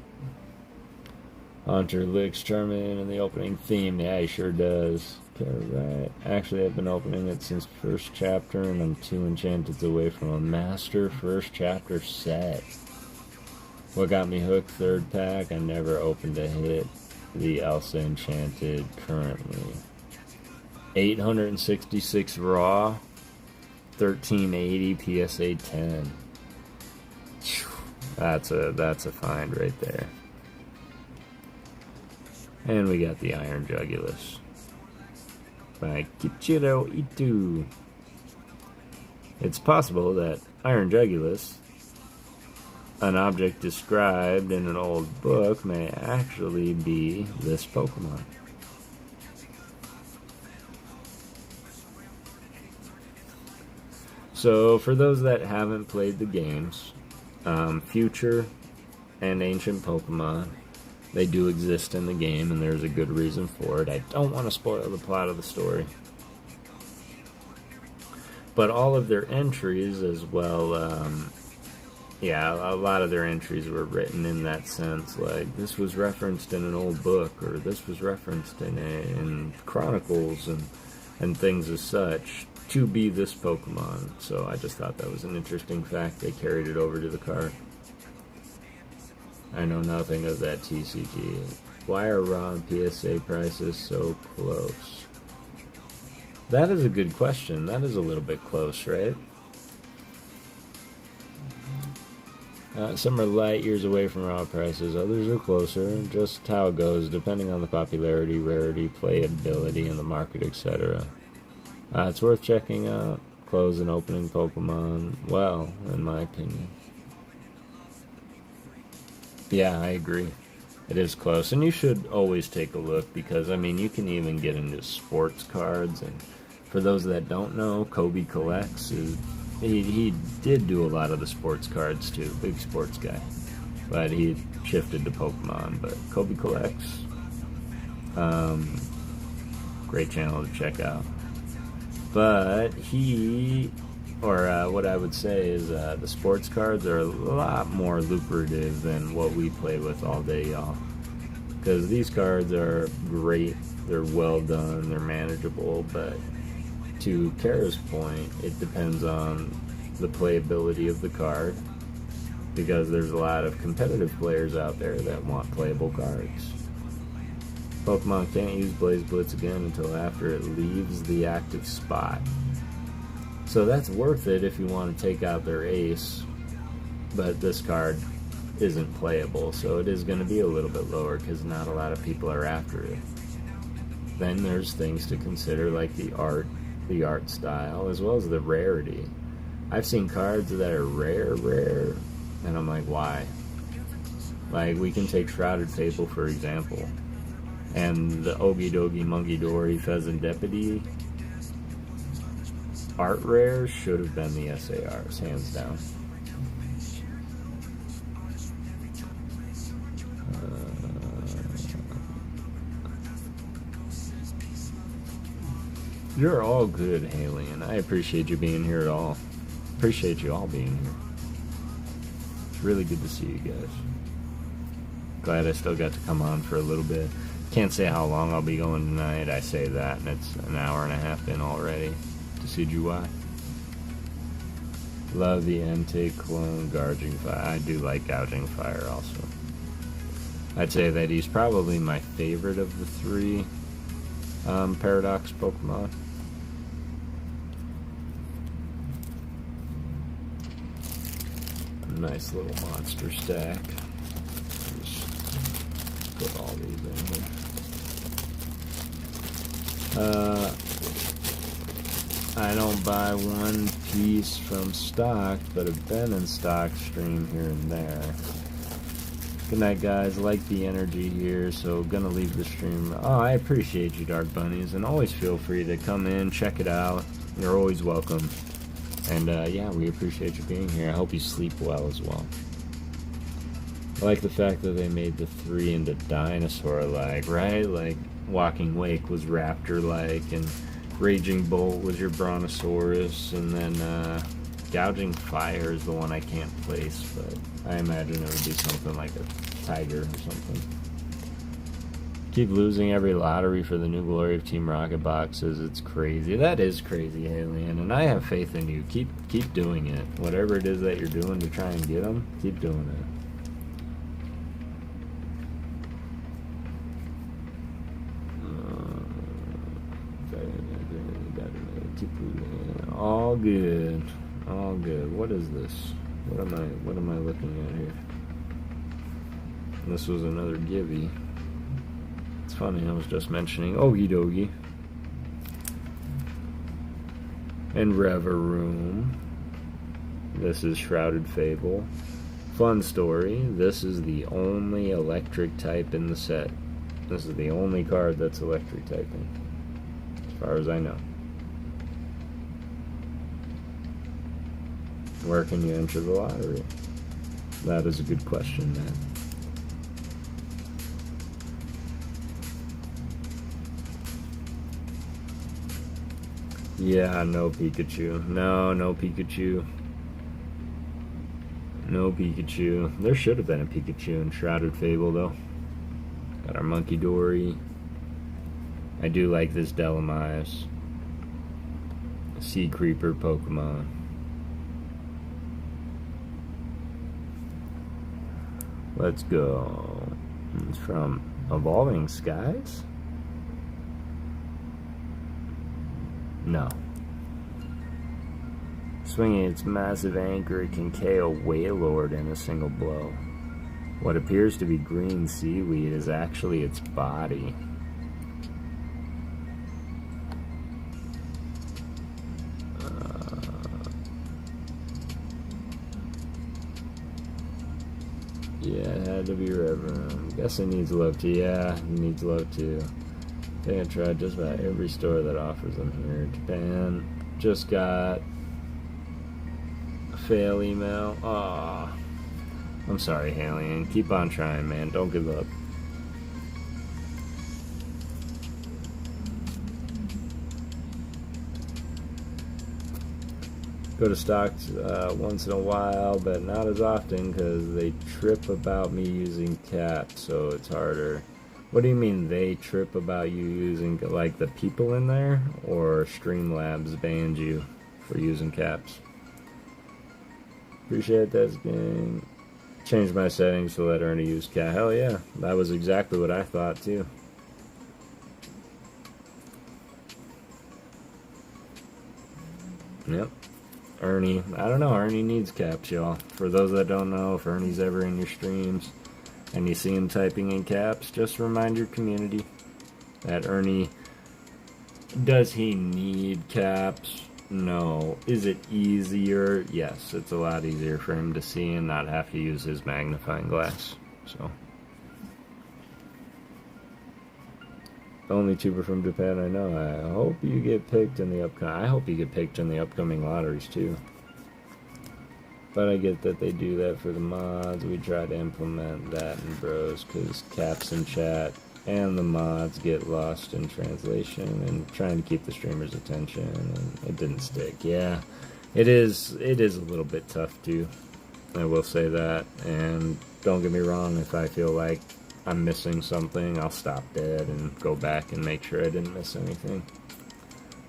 Haunter licks Charmander in the opening theme. Yeah, he sure does. Okay, right. Actually, I've been opening it since first chapter, and I'm 2 enchantments away from a master first chapter set. What got me hooked? Third pack. I never opened a hit. The Elsa Enchanted currently. 866 raw. 1380 PSA 10. That's a find right there. And we got the Iron Jugulus by Kichiro Itu. It's possible that Iron Jugulus, an object described in an old book, may actually be this Pokemon. So, for those that haven't played the games, future and ancient Pokemon, they do exist in the game, and there's a good reason for it. I don't want to spoil the plot of the story. But all of their entries as well, a lot of their entries were written in that sense, like, this was referenced in an old book, or this was referenced in Chronicles, and things as such, to be this Pokemon. So I just thought that was an interesting fact. They carried it over to the cart. I know nothing of that TCG. Why are raw and PSA prices so close? That is a good question. That is a little bit close, right? Some are light years away from raw prices, others are closer. Just how it goes, depending on the popularity, rarity, playability, and the market, etc. It's worth checking out. Close and opening Pokemon, well, in my opinion. Yeah, I agree. It is close, and you should always take a look because, I mean, you can even get into sports cards, and for those that don't know, Kobe Collects he did do a lot of the sports cards too, big sports guy, but he shifted to Pokemon. But Kobe Collects, great channel to check out. But what I would say is the sports cards are a lot more lucrative than what we play with all day, y'all. Because these cards are great, they're well done, they're manageable, but to Kara's point, it depends on the playability of the card, because there's a lot of competitive players out there that want playable cards. Pokemon can't use Blaze Blitz again until after it leaves the active spot. So that's worth it if you want to take out their ace, but this card isn't playable, so it is going to be a little bit lower because not a lot of people are after it. Then there's things to consider like the art style, as well as the rarity. I've seen cards that are rare, and I'm like, why? Like, we can take Shrouded Fable, for example, and the Ogidogi Monkey Dory Pheasant Deputy art rares should have been the SARs, hands down. You're all good, Haley, and I appreciate you being here at all. Appreciate you all being here. It's really good to see you guys. Glad I still got to come on for a little bit. Can't say how long I'll be going tonight. I say that, and it's an hour and a half in already. To see you why. Love the Entei clone Gouging Fire. I do like Gouging Fire also. I'd say that he's probably my favorite of the three Paradox Pokemon. Nice little monster stack. Just put all these in here. I don't buy One Piece from stock, but have been in stock stream here and there. Good night, guys. Like the energy here, so gonna leave the stream. Oh, I appreciate you, Dark Bunnies, and always feel free to come in, check it out. You're always welcome. And yeah, we appreciate you being here. I hope you sleep well as well. I like the fact that they made the three into dinosaur-like, right? Like, Walking Wake was raptor-like, and Raging Bolt was your Brontosaurus, and then Gouging Fire is the one I can't place, but I imagine it would be something like a tiger or something. Keep losing every lottery for the new Glory of Team Rocket boxes. It's crazy. That is crazy, Alien, and I have faith in you. Keep doing it. Whatever it is that you're doing to try and get them, keep doing it. All good. All good. What is this? What am I looking at here? This was another Gibby. It's funny, I was just mentioning Ogidogi and Reveroom. This is Shrouded Fable. Fun story, this is the only electric type in the set. This is the only card that's electric typing, as far as I know. Where can you enter the lottery? That is a good question, man. Yeah, no Pikachu. No Pikachu. No Pikachu. There should have been a Pikachu in Shrouded Fable, though. Got our Monkey Dory. I do like this Delamias. Sea Creeper Pokemon. Let's go. It's from Evolving Skies? No. Swinging its massive anchor, it can KO Wailord in a single blow. What appears to be green seaweed is actually its body. Yeah, it had to be Reverend. Guess it needs love too. Yeah, it needs love too. I think I tried just about every store that offers them here. Japan just got a fail email. Aw. I'm sorry, Haley. Keep on trying, man. Don't give up. Go to stocks once in a while, but not as often because they trip about me using caps, so it's harder. What do you mean they trip about you using, like the people in there, or Streamlabs banned you for using caps? Appreciate that game. Changed my settings to let Ernie use cap. Hell yeah, that was exactly what I thought too. Yep. Ernie, I don't know, Ernie needs caps, y'all. For those that don't know, if Ernie's ever in your streams and you see him typing in caps, just remind your community that Ernie, does he need caps? No. Is it easier? Yes, it's a lot easier for him to see and not have to use his magnifying glass. So, only tuber from Japan I know. I hope you get picked in the upcoming. I hope you get picked in the upcoming lotteries too. But I get that they do that for the mods. We try to implement that in Bros because caps in chat and the mods get lost in translation and trying to keep the streamers' attention, and it didn't stick. Yeah, it is a little bit tough too. I will say that. And don't get me wrong, if I feel like I'm missing something, I'll stop dead and go back and make sure I didn't miss anything.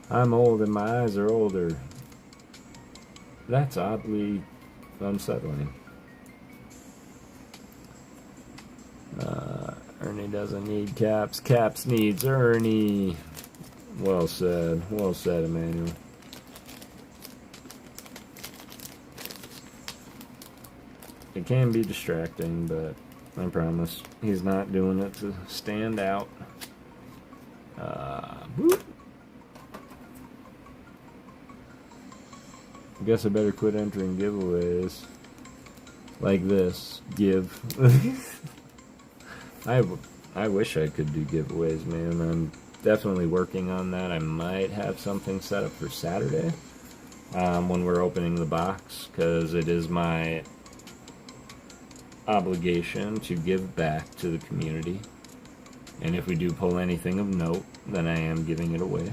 I'm old and my eyes are older. That's oddly unsettling. Ernie doesn't need caps. Caps needs Ernie. Well said. Well said, Emmanuel. It can be distracting, but I promise he's not doing it to stand out. Whoop. I guess I better quit entering giveaways like this. Give. I wish I could do giveaways, man. I'm definitely working on that. I might have something set up for Saturday when we're opening the box, because it is my obligation to give back to the community. And if we do pull anything of note, then I am giving it away.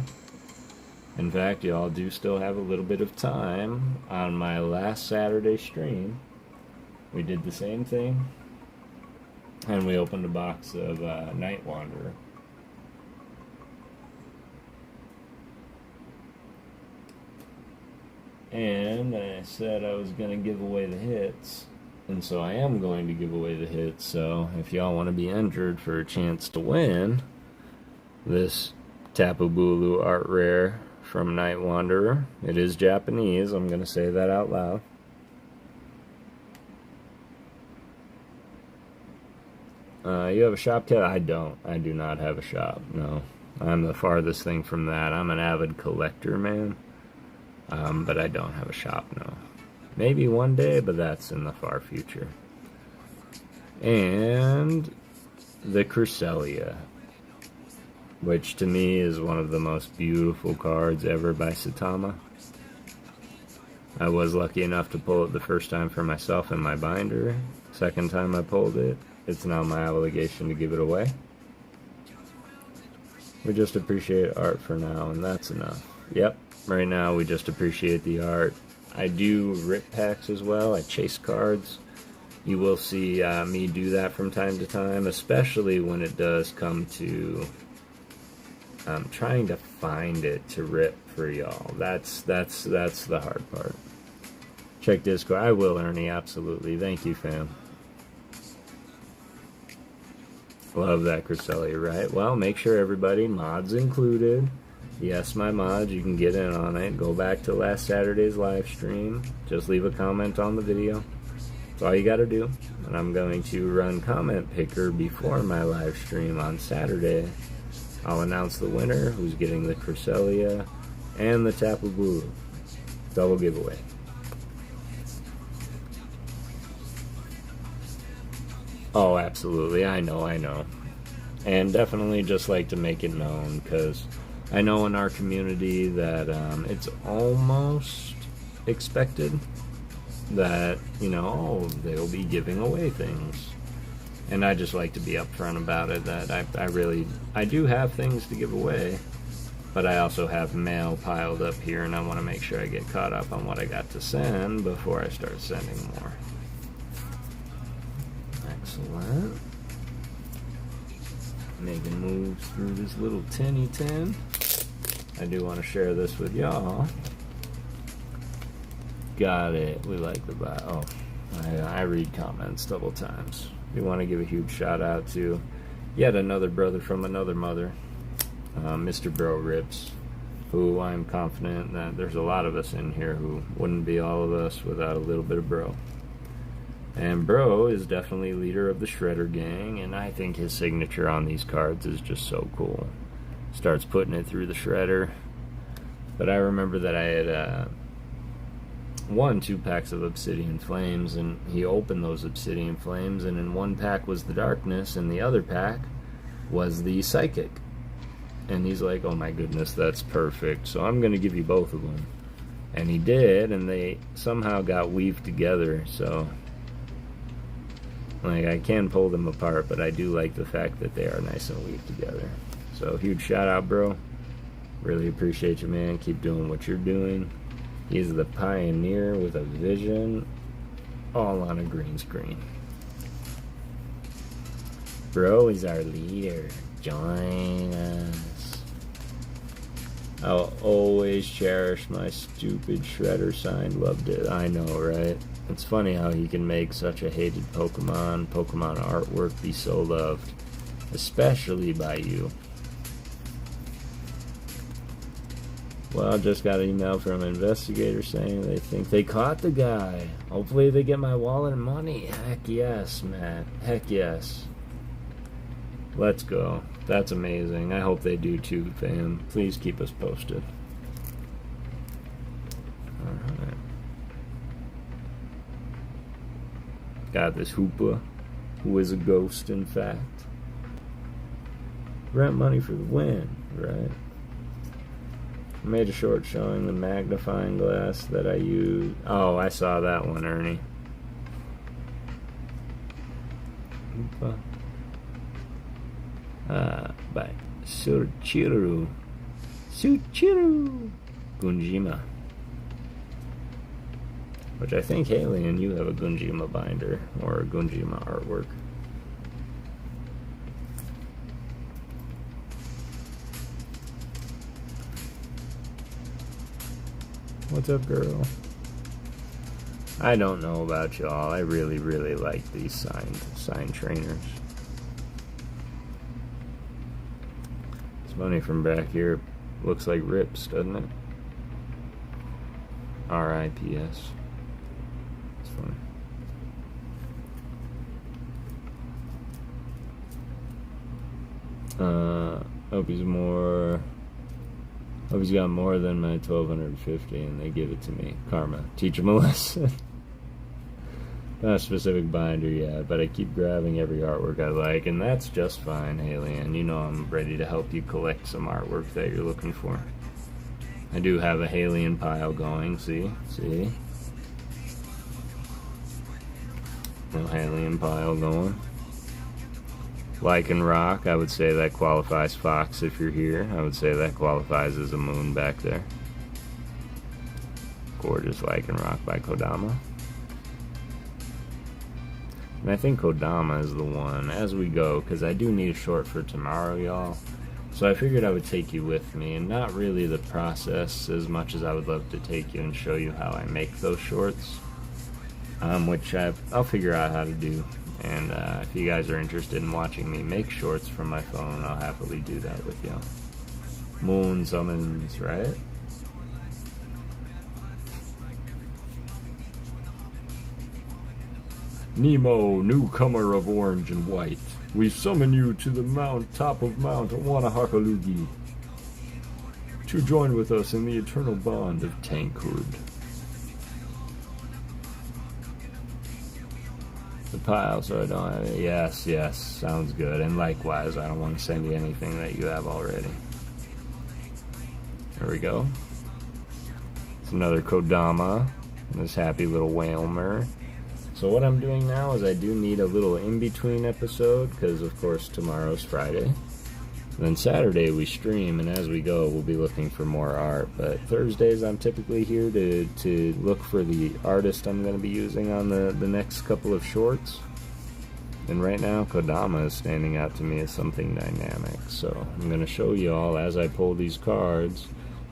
In fact, y'all do still have a little bit of time. On my last Saturday stream, we did the same thing, and we opened a box of Night Wanderer. And I said I was going to give away the hits, and so I am going to give away the hits. So if y'all want to be entered for a chance to win this Tapu Bulu Art Rare from Night Wanderer, it is Japanese, I'm going to say that out loud. You have a shop, Kev? I don't. I do not have a shop, no. I'm the farthest thing from that. I'm an avid collector, man. But I don't have a shop, no. Maybe one day, but that's in the far future. And the Cresselia, which to me is one of the most beautiful cards ever by Saitama. I was lucky enough to pull it the first time for myself in my binder. Second time I pulled it, it's now my obligation to give it away. We just appreciate art for now, and that's enough. Yep, right now we just appreciate the art. I do rip packs as well. I chase cards. You will see me do that from time to time, especially when it does come to trying to find it to rip for y'all. That's the hard part. Check Discord. I will, Ernie, absolutely. Thank you, fam. Love that Cresselia, right? Well, make sure everybody, mods included. Yes, my mods, you can get in on it. Go back to last Saturday's live stream. Just leave a comment on the video. That's all you gotta do. And I'm going to run Comment Picker before my live stream on Saturday. I'll announce the winner, who's getting the Cresselia and the Tapu Bulu. Double giveaway. Oh, absolutely. I know. And definitely just like to make it known, because I know in our community that it's almost expected that, you know, they'll be giving away things. And I just like to be upfront about it, that I do have things to give away, but I also have mail piled up here, and I want to make sure I get caught up on what I got to send before I start sending more. Excellent. Making moves through this little tinny tin. I do want to share this with y'all. Got it. We like the buy. Oh, I read comments double times. We want to give a huge shout out to yet another brother from another mother, Mr. Bro Rips, who I'm confident that there's a lot of us in here who wouldn't be all of us without a little bit of bro. And Bro is definitely leader of the Shredder gang, and I think his signature on these cards is just so cool. Starts putting it through the Shredder. But I remember that I had won 2 packs of Obsidian Flames, and he opened those Obsidian Flames, and in one pack was the Darkness, and the other pack was the Psychic. And he's like, oh my goodness, that's perfect, so I'm going to give you both of them. And he did, and they somehow got weaved together, so like, I can pull them apart, but I do like the fact that they are nice and weaved together. So huge shout out, bro. Really appreciate you, man. Keep doing what you're doing. He's the pioneer with a vision, all on a green screen. Bro is our leader. Join us. I'll always cherish my stupid Shredder sign. Loved it. I know, right? It's funny how he can make such a hated Pokemon artwork be so loved, especially by you. Well, I just got an email from an investigator saying they think they caught the guy. Hopefully they get my wallet and money. Heck yes, Matt. Heck yes. Let's go. That's amazing. I hope they do too, fam. Please keep us posted. Alright. Got this Hoopa, who is a ghost, in fact. Rent money for the win, right? I made a short showing the magnifying glass that I used. Oh, I saw that one, Ernie. Hoopa. By Suchiru Gunjima. Which I think, Haley, and you have a Gunjima binder or a Gunjima artwork. What's up, girl? I don't know about y'all. I really, really like these signed trainers. It's funny from back here. Looks like Rips, doesn't it? R.I.P.S. It's funny. Hope he's got more than my 1250 and they give it to me. Karma. Teach him a lesson. Not a specific binder yet, but I keep grabbing every artwork I like, and that's just fine, Alien. You know I'm ready to help you collect some artwork that you're looking for. I do have a Alien pile going, see? See? Little Alien pile going. Lichen Rock, I would say that qualifies. Fox, if you're here, I would say that qualifies as a moon back there. Gorgeous Lichen Rock by Kodama. And I think Kodama is the one as we go, because I do need a short for tomorrow, y'all. So I figured I would take you with me, and not really the process as much as I would love to take you and show you how I make those shorts. Which I'll figure out how to do And if you guys are interested in watching me make shorts from my phone, I'll happily do that with you. Moon summons, right? Nemo, newcomer of orange and white, we summon you to the top of Mount Wanahakalugi to join with us in the eternal bond of tankhood. The pile, so I don't have it. Yes, sounds good. And likewise, I don't want to send you anything that you have already. There we go. It's another Kodama, this happy little Whalmer. So what I'm doing now is I do need a little in-between episode, because of course tomorrow's Friday. And then Saturday we stream, and as we go we'll be looking for more art. But Thursdays I'm typically here to look for the artist I'm going to be using on the next couple of shorts. And right now Kodama is standing out to me as something dynamic. So I'm going to show you all as I pull these cards,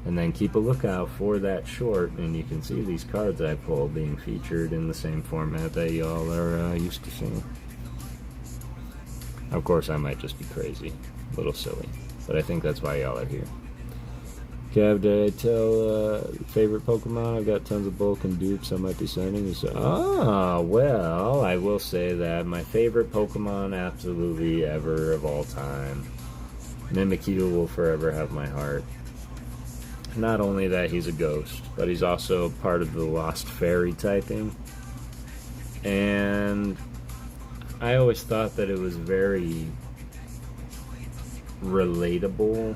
and then keep a lookout for that short, and you can see these cards I pull being featured in the same format that y'all are used to seeing. Of course, I might just be crazy, a little silly, but I think that's why y'all are here. Kev, did I tell favorite Pokemon? I've got tons of bulk and dupes I might be sending. Well, I will say that my favorite Pokemon absolutely ever of all time, Mimikyu, will forever have my heart. Not only that he's a ghost, but he's also part of the Lost Fairy typing. And I always thought that it was very relatable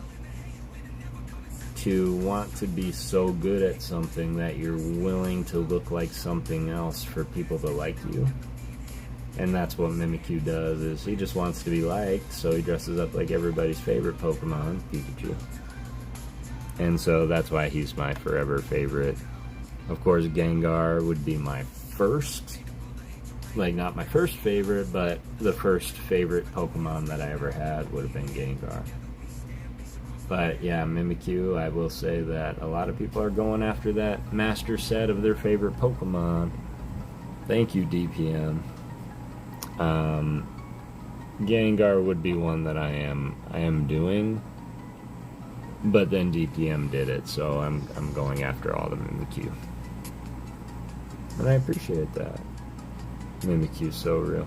to want to be so good at something that you're willing to look like something else for people to like you. And that's what Mimikyu does, is he just wants to be liked, so he dresses up like everybody's favorite Pokemon, Pikachu. And so that's why he's my forever favorite. Of course, Gengar would be my first, like not my first favorite, but the first favorite Pokemon that I ever had would have been Gengar. But yeah, Mimikyu, I will say that a lot of people are going after that master set of their favorite Pokemon. Thank you, DPM. Gengar would be one that I am doing. But then DPM did it, so I'm going after all the Mimikyu. And I appreciate that. Mimikyu's so real.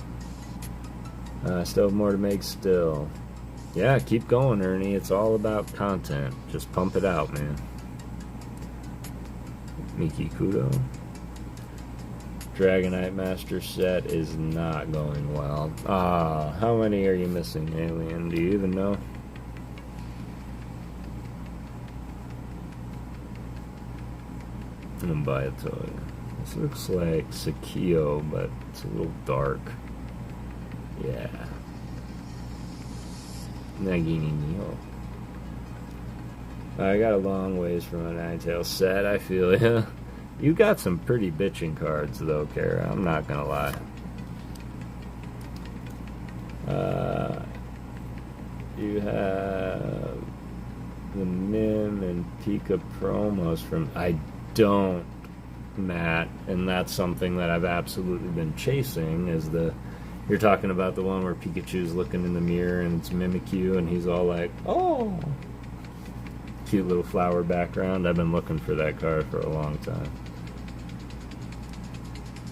Still have more to make still. Yeah, keep going, Ernie. It's all about content. Just pump it out, man. Miki Kudo. Dragonite Master set is not going well. How many are you missing, Alien? Do you even know? I'm buy a toy. This looks like Sakio, but it's a little dark. Yeah. Nagini Neo. I got a long ways from a Ninetales set, I feel ya. You got some pretty bitchin' cards though, Kara, I'm not gonna lie. You have the Mim and Pika promos from... I don't, Matt, and that's something that I've absolutely been chasing, is you're talking about the one where Pikachu's looking in the mirror and it's Mimikyu and he's all like, oh, cute little flower background. I've been looking for that card for a long time.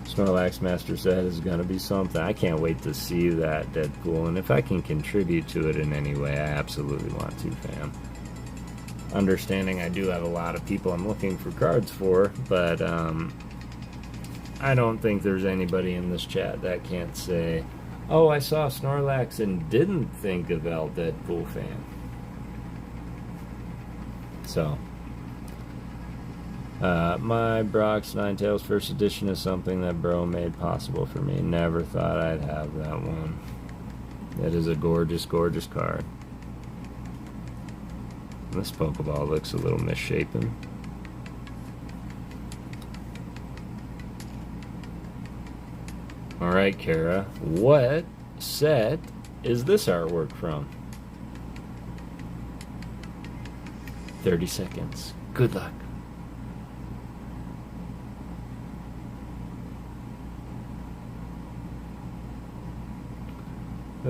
Snorlax Master Set is gonna be something. I can't wait to see that, Deadpool, and if I can contribute to it in any way, I absolutely want to, fam. Understanding I do have a lot of people I'm looking for cards for, but I don't think there's anybody in this chat that can't say, oh, I saw Snorlax and didn't think of El Deadpool fan. So, my Brock's Ninetales first edition is something that bro made possible for me. Never thought I'd have that one. It is a gorgeous, gorgeous card. This Pokeball looks a little misshapen. Alright, Kara, what set is this artwork from? 30 seconds. Good luck.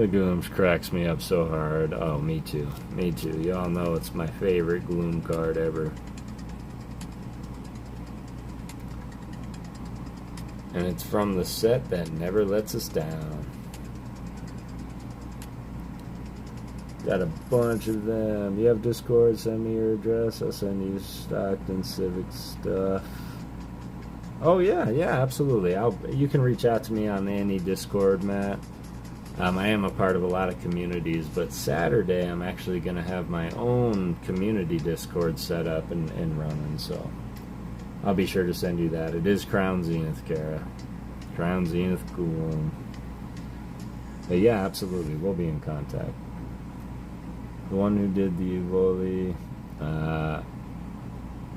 The Glooms cracks me up so hard. Oh, me too. Me too. Y'all know it's my favorite Gloom card ever. And it's from the set that never lets us down. Got a bunch of them. You have Discord, send me your address. I'll send you Stockton Civic stuff. Oh yeah, absolutely. You can reach out to me on any Discord, Matt. I am a part of a lot of communities, but Saturday I'm actually going to have my own community Discord set up and running, so I'll be sure to send you that. It is Crown Zenith, Kara. Crown Zenith Gloom. But yeah, absolutely, we'll be in contact. The one who did the Evoli,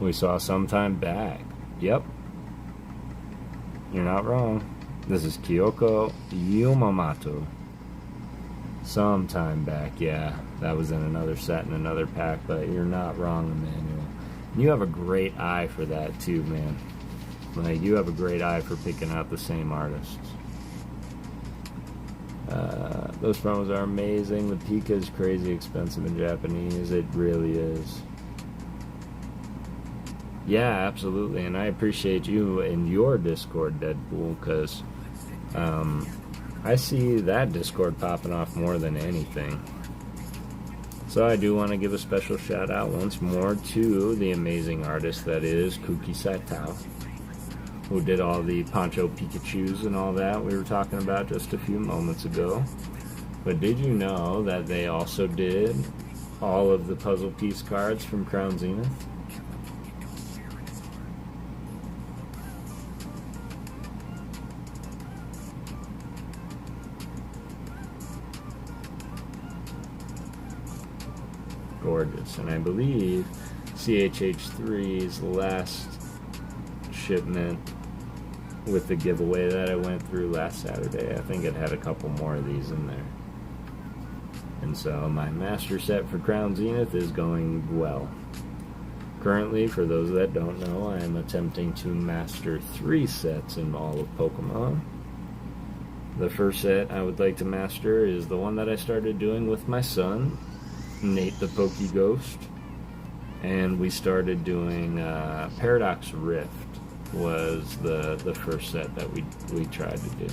we saw sometime back. Yep. You're not wrong. This is Kyoko Yumamato. Sometime back, yeah. That was in another set in another pack, but you're not wrong, Emmanuel. You have a great eye for that too, man. Like, you have a great eye for picking out the same artists. Those promos are amazing. The Pika is crazy expensive in Japanese. It really is. Yeah, absolutely. And I appreciate you and your Discord, Deadpool, because I see that Discord popping off more than anything. So I do want to give a special shout out once more to the amazing artist that is Kuki Saitao, who did all the Poncho Pikachus and all that we were talking about just a few moments ago. But did you know that they also did all of the puzzle piece cards from Crown Zenith? Gorgeous. And I believe CHH3's last shipment with the giveaway that I went through last Saturday, I think it had a couple more of these in there. And so my master set for Crown Zenith is going well. Currently, for those that don't know, I am attempting to master 3 sets in all of Pokemon. The first set I would like to master is the one that I started doing with my son, Nate the PokéGhost. And we started doing Paradox Rift was the first set that we tried to do.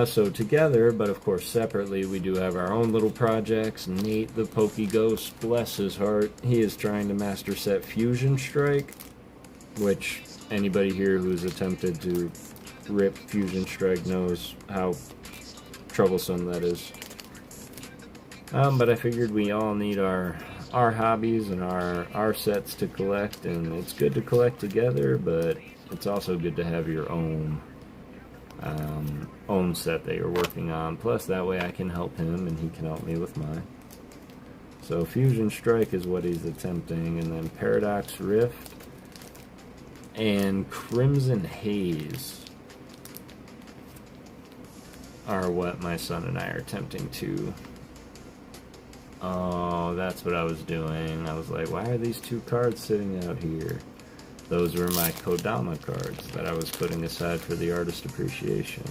So together, but of course separately, we do have our own little projects. Nate the PokéGhost, bless his heart, he is trying to master set Fusion Strike, which anybody here who's attempted to rip Fusion Strike knows how troublesome that is. But I figured we all need our hobbies and our sets to collect, and it's good to collect together, but it's also good to have your own set that you're working on. Plus, that way I can help him and he can help me with mine. So Fusion Strike is what he's attempting, and then Paradox Rift and Crimson Haze are what my son and I are attempting to. Oh, that's what I was doing. I was like, why are these 2 cards sitting out here? Those were my Kodama cards that I was putting aside for the artist appreciation.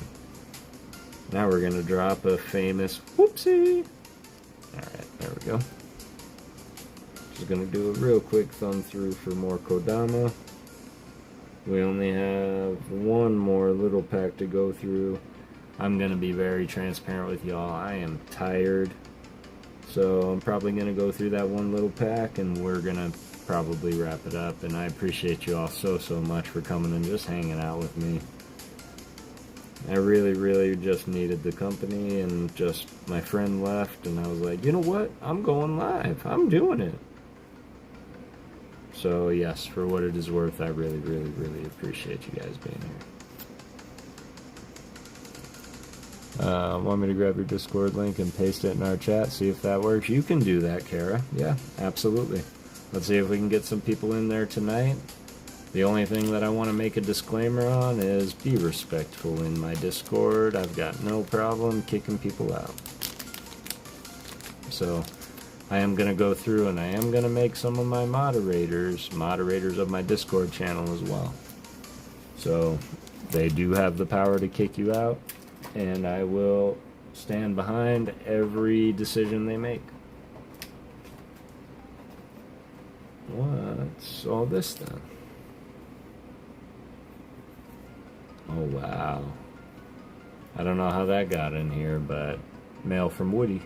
Now we're going to drop a famous whoopsie. Alright, there we go. Just going to do a real quick thumb through for more Kodama. We only have one more little pack to go through. I'm going to be very transparent with y'all. I am tired. So I'm probably going to go through that one little pack and we're going to probably wrap it up. And I appreciate you all so much for coming and just hanging out with me. I really just needed the company, and just my friend left and I was like, you know what? I'm going live. I'm doing it. So yes, for what it is worth, I really appreciate you guys being here. Want me to grab your Discord link and paste it in our chat, see if that works? You can do that, Kara. Yeah, absolutely. Let's see if we can get some people in there tonight. The only thing that I want to make a disclaimer on is be respectful in my Discord. I've got no problem kicking people out. So I am going to go through and I am going to make some of my moderators of my Discord channel as well. So they do have the power to kick you out. and I will stand behind every decision they make. What's all this then? Oh wow. I don't know how that got in here, but mail from Woody.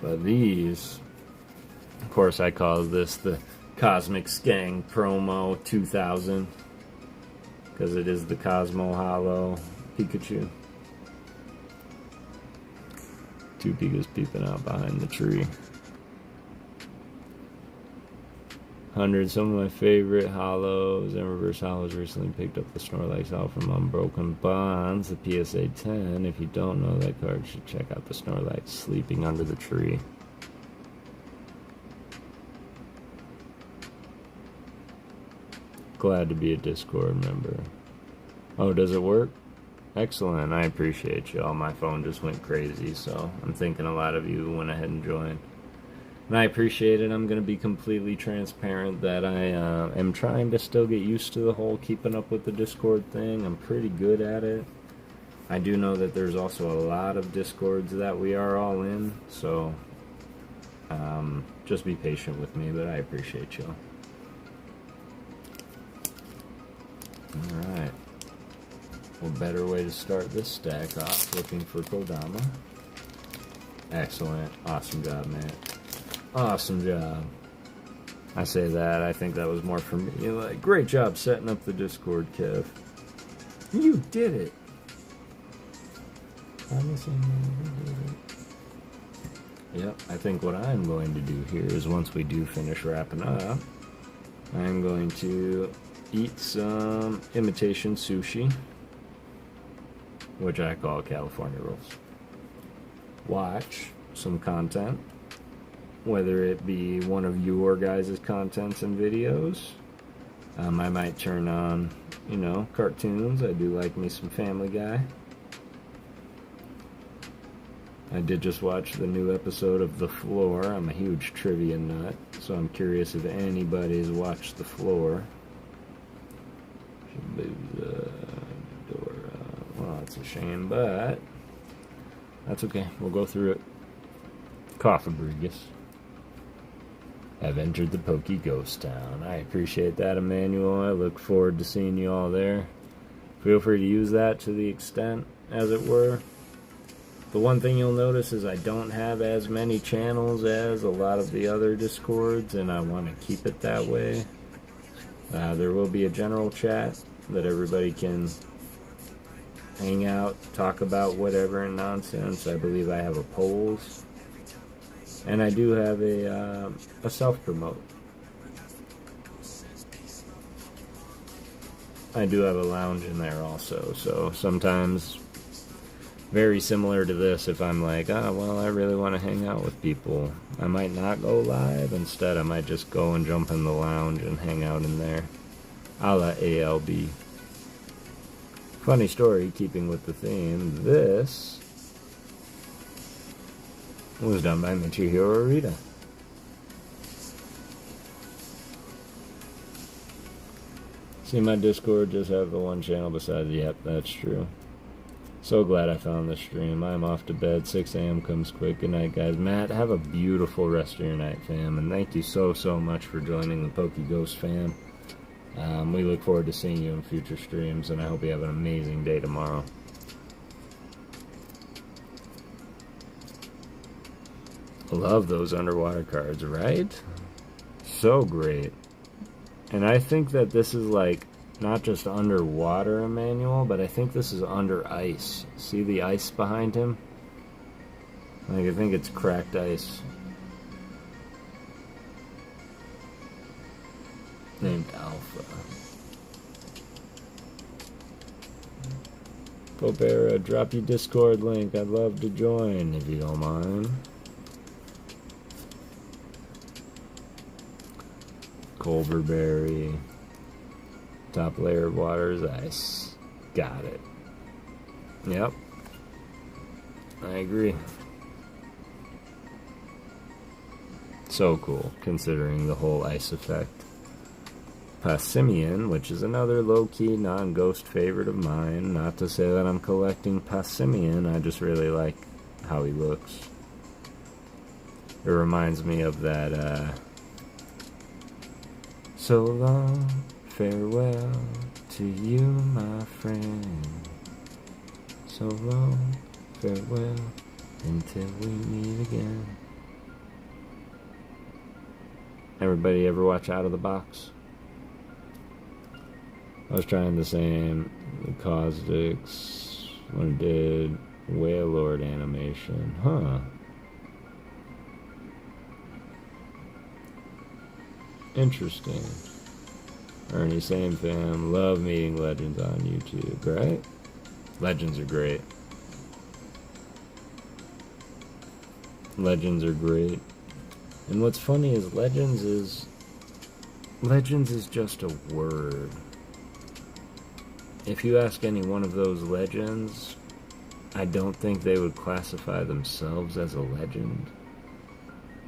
But these, of course I call this the Cosmic Skang Promo 2000, because it is the Cosmo Hollow Pikachu. Two Pikas peeping out behind the tree. 100, some of my favorite hollows and reverse hollows. Recently picked up the Snorlax out from Unbroken Bonds, the PSA 10. If you don't know that card, you should check out the Snorlax sleeping under the tree. Glad to be a Discord member. Oh, does it work? Excellent, I appreciate y'all. My phone just went crazy, so I'm thinking a lot of you went ahead and joined. And I appreciate it. I'm going to be completely transparent that I am trying to still get used to the whole keeping up with the Discord thing. I'm pretty good at it. I do know that there's also a lot of Discords that we are all in, so just be patient with me, but I appreciate y'all. Alright. Well, better way to start this stack off, looking for Kodama. Excellent. Awesome job, man. Awesome job. I say that, I think that was more for me. Like, great job setting up the Discord, Kev. You did it. Yep, I think what I'm going to do here is once we do finish wrapping up, I'm going to eat some imitation sushi, which I call California rolls. Watch some content, whether it be one of your guys' contents and videos. I might turn on, you know, cartoons. I do like me some Family Guy. I did just watch the new episode of The Floor. I'm a huge trivia nut, so I'm curious if anybody's watched The Floor. Well, that's a shame, but that's okay. We'll go through it. Coffeebrigus. I've entered the PokéGhost town. I appreciate that, Emmanuel. I look forward to seeing you all there. Feel free to use that to the extent, as it were. The one thing you'll notice is I don't have as many channels as a lot of the other Discords, and I want to keep it that way. There will be a general chat that everybody can hang out, talk about whatever nonsense. I believe I have a polls. And I do have a self-promote. I do have a lounge in there also, so sometimes, very similar to this, if I'm like, oh, well, I really want to hang out with people, I might not go live. Instead, I might just go and jump in the lounge and hang out in there, a la ALB. Funny story, keeping with the theme, this was done by Michihiro Arita. See, my Discord just have the one channel besides. Yep, that's true. So glad I found this stream. I'm off to bed. 6 a.m. comes quick. Good night, guys. Matt, have a beautiful rest of your night, fam. And thank you so much for joining the PokéGhost fam. We look forward to seeing you in future streams, and I hope you have an amazing day tomorrow. Love those underwater cards, right? So great. And I think that this is like not just underwater, Emmanuel, but I think this is under ice. See the ice behind him? Like, I think it's cracked ice. Named Alpha. Popera, drop your Discord link. I'd love to join if you don't mind. Culverberry. Top layer of water is ice. Got it. Yep. I agree. So cool, considering the whole ice effect. Passimian, which is another low-key non-ghost favorite of mine. Not to say that I'm collecting Passimian, I just really like how he looks. It reminds me of that, so long, farewell to you, my friend. So long, farewell, until we meet again. Everybody ever watch Out of the Box? I was trying the same Caustics when I did Whale Lord animation. Huh. Interesting. Ernie, same fam. Love meeting legends on YouTube, right? Legends are great. Legends are great. And what's funny is legends is just a word. If you ask any one of those legends, I don't think they would classify themselves as a legend.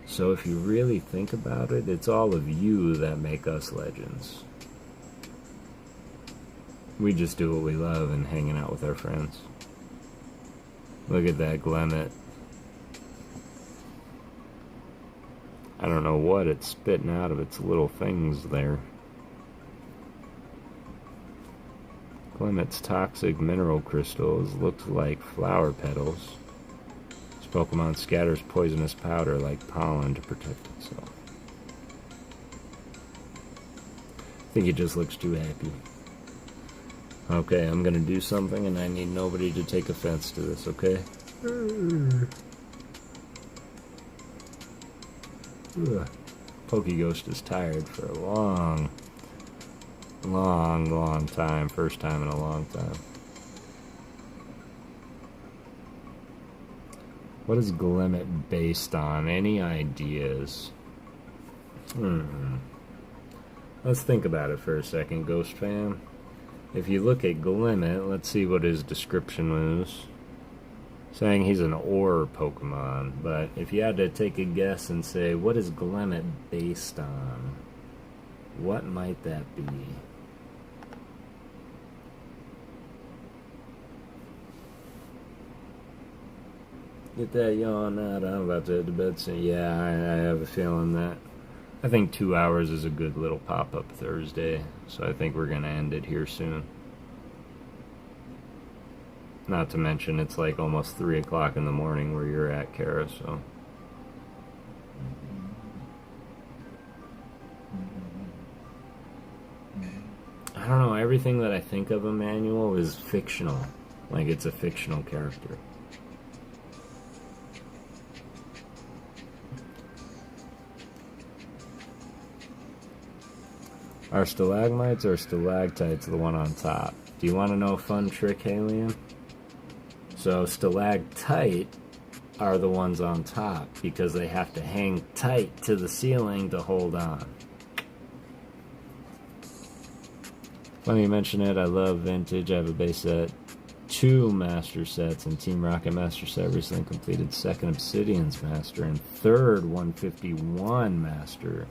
So if you really think about it, it's all of you that make us legends. We just do what we love and hanging out with our friends. Look at that Glennet. I don't know what it's spitting out of its little things there. Glenet's toxic mineral crystals look like flower petals. This Pokemon scatters poisonous powder like pollen to protect itself. I think it just looks too happy. Okay, I'm gonna do something and I need nobody to take offense to this, okay? PokéGhost is tired for a long time. First time in a long time. What is Glimmet based on? Any ideas? Let's think about it for a second, Ghost fam. If you look at Glimmet, let's see what his description was. Saying he's an ore Pokemon, but if you had to take a guess and say, what is Glimmet based on? What might that be? Get that yawn out. I'm about to head to bed soon. Yeah, I have a feeling that. I think 2 hours is a good little pop-up Thursday, so I think we're going to end it here soon. Not to mention it's like almost 3 o'clock in the morning where you're at, Kara, so. I don't know, everything that I think of Emmanuel is fictional. Like it's a fictional character. Are stalagmites or stalactites the one on top? Do you want to know a fun trick, Alien? So stalactite are the ones on top because they have to hang tight to the ceiling to hold on. Funny you mention it, I love vintage. I have a base set, 2 master sets, and Team Rocket Master Set recently completed 2nd Obsidian's Master and 3rd 151 Master.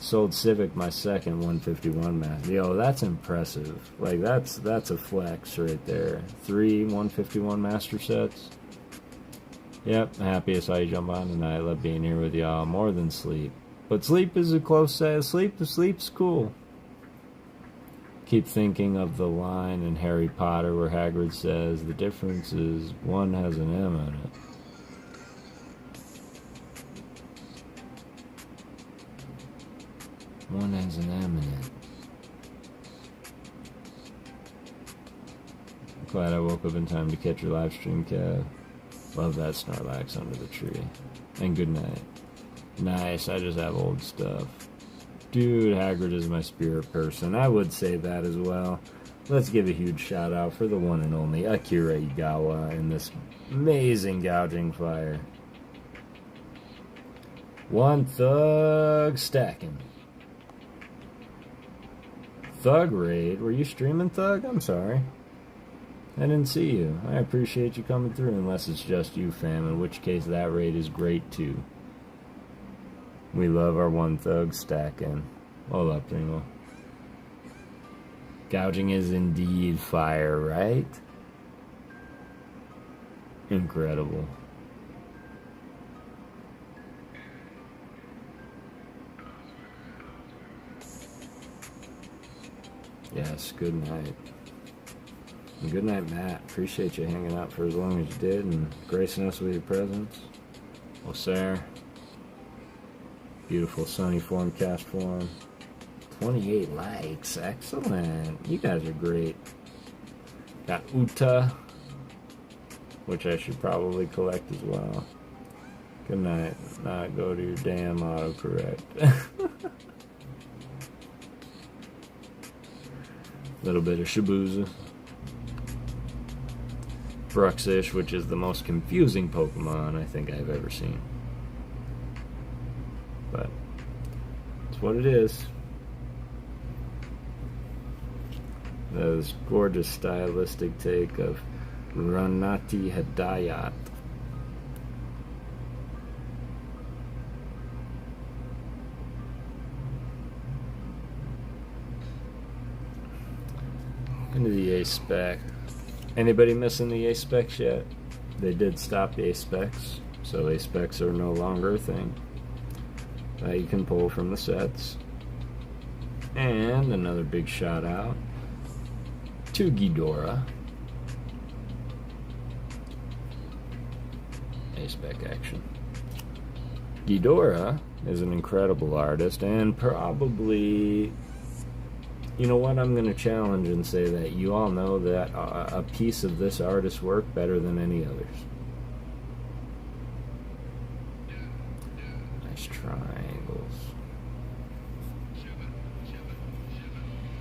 Sold Civic my 2nd 151 Master. Yo, that's impressive. Like, that's a flex right there. 3 151 Master sets. Yep, happy I saw you jump on tonight. Love being here with y'all more than sleep. But sleep is a close say. Sleep's cool. Keep thinking of the line in Harry Potter where Hagrid says the difference is one has an M in it. One has an M in it. Glad I woke up in time to catch your live stream, Kev. Love that Snorlax under the tree. And good night. Nice, I just have old stuff. Dude, Hagrid is my spirit person. I would say that as well. Let's give a huge shout out for the one and only Akira Igawa in this amazing gouging fire. One Thug stacking. Thug raid? Were you streaming, Thug? I'm sorry. I didn't see you. I appreciate you coming through, unless it's just you, fam, in which case that raid is great too. We love our One Thug stacking. Hold up, Pringle. Gouging is indeed fire, right? Incredible. Yes, good night. And good night, Matt. Appreciate you hanging out for as long as you did and gracing us with your presence. Well, Sarah. Beautiful sunny form, cast form. 28 likes. Excellent. You guys are great. Got Uta, which I should probably collect as well. Good night. Not go to your damn autocorrect. Little bit of Shibuya. Bruxish, which is the most confusing Pokemon I think I've ever seen. But it's what it is. This gorgeous stylistic take of Ranati Hedayat. Into the A-Spec. Anybody missing the A-Specs yet? They did stop the A-Specs, so A-Specs are no longer a thing that you can pull from the sets. And another big shout out to Ghidorah. A-Spec action. Ghidorah is an incredible artist and probably... You know what, I'm going to challenge and say that you all know that a piece of this artist's work better than any others. Nice triangles.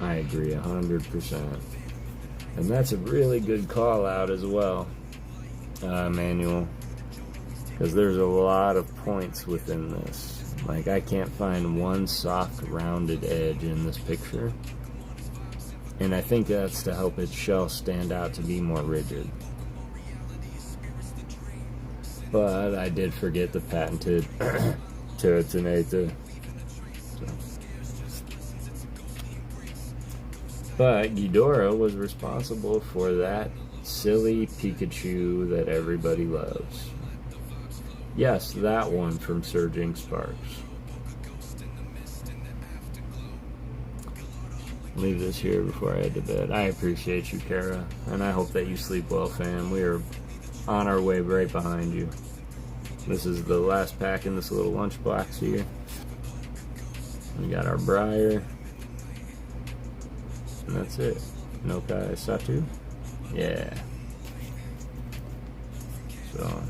I agree 100%. And that's a really good call out as well, Manuel. Because there's a lot of points within this. Like, I can't find one soft, rounded edge in this picture. And I think that's to help its shell stand out to be more rigid. But I did forget the patented Terratonata. But Ghidorah was responsible for that silly Pikachu that everybody loves. Yes, that one from Surging Sparks. Leave this here before I head to bed. I appreciate you, Kara, and I hope that you sleep well, fam. We are on our way right behind you. This is the last pack in this little lunchbox here. We got our Briar. And that's it. Nokai Satu. Yeah. So.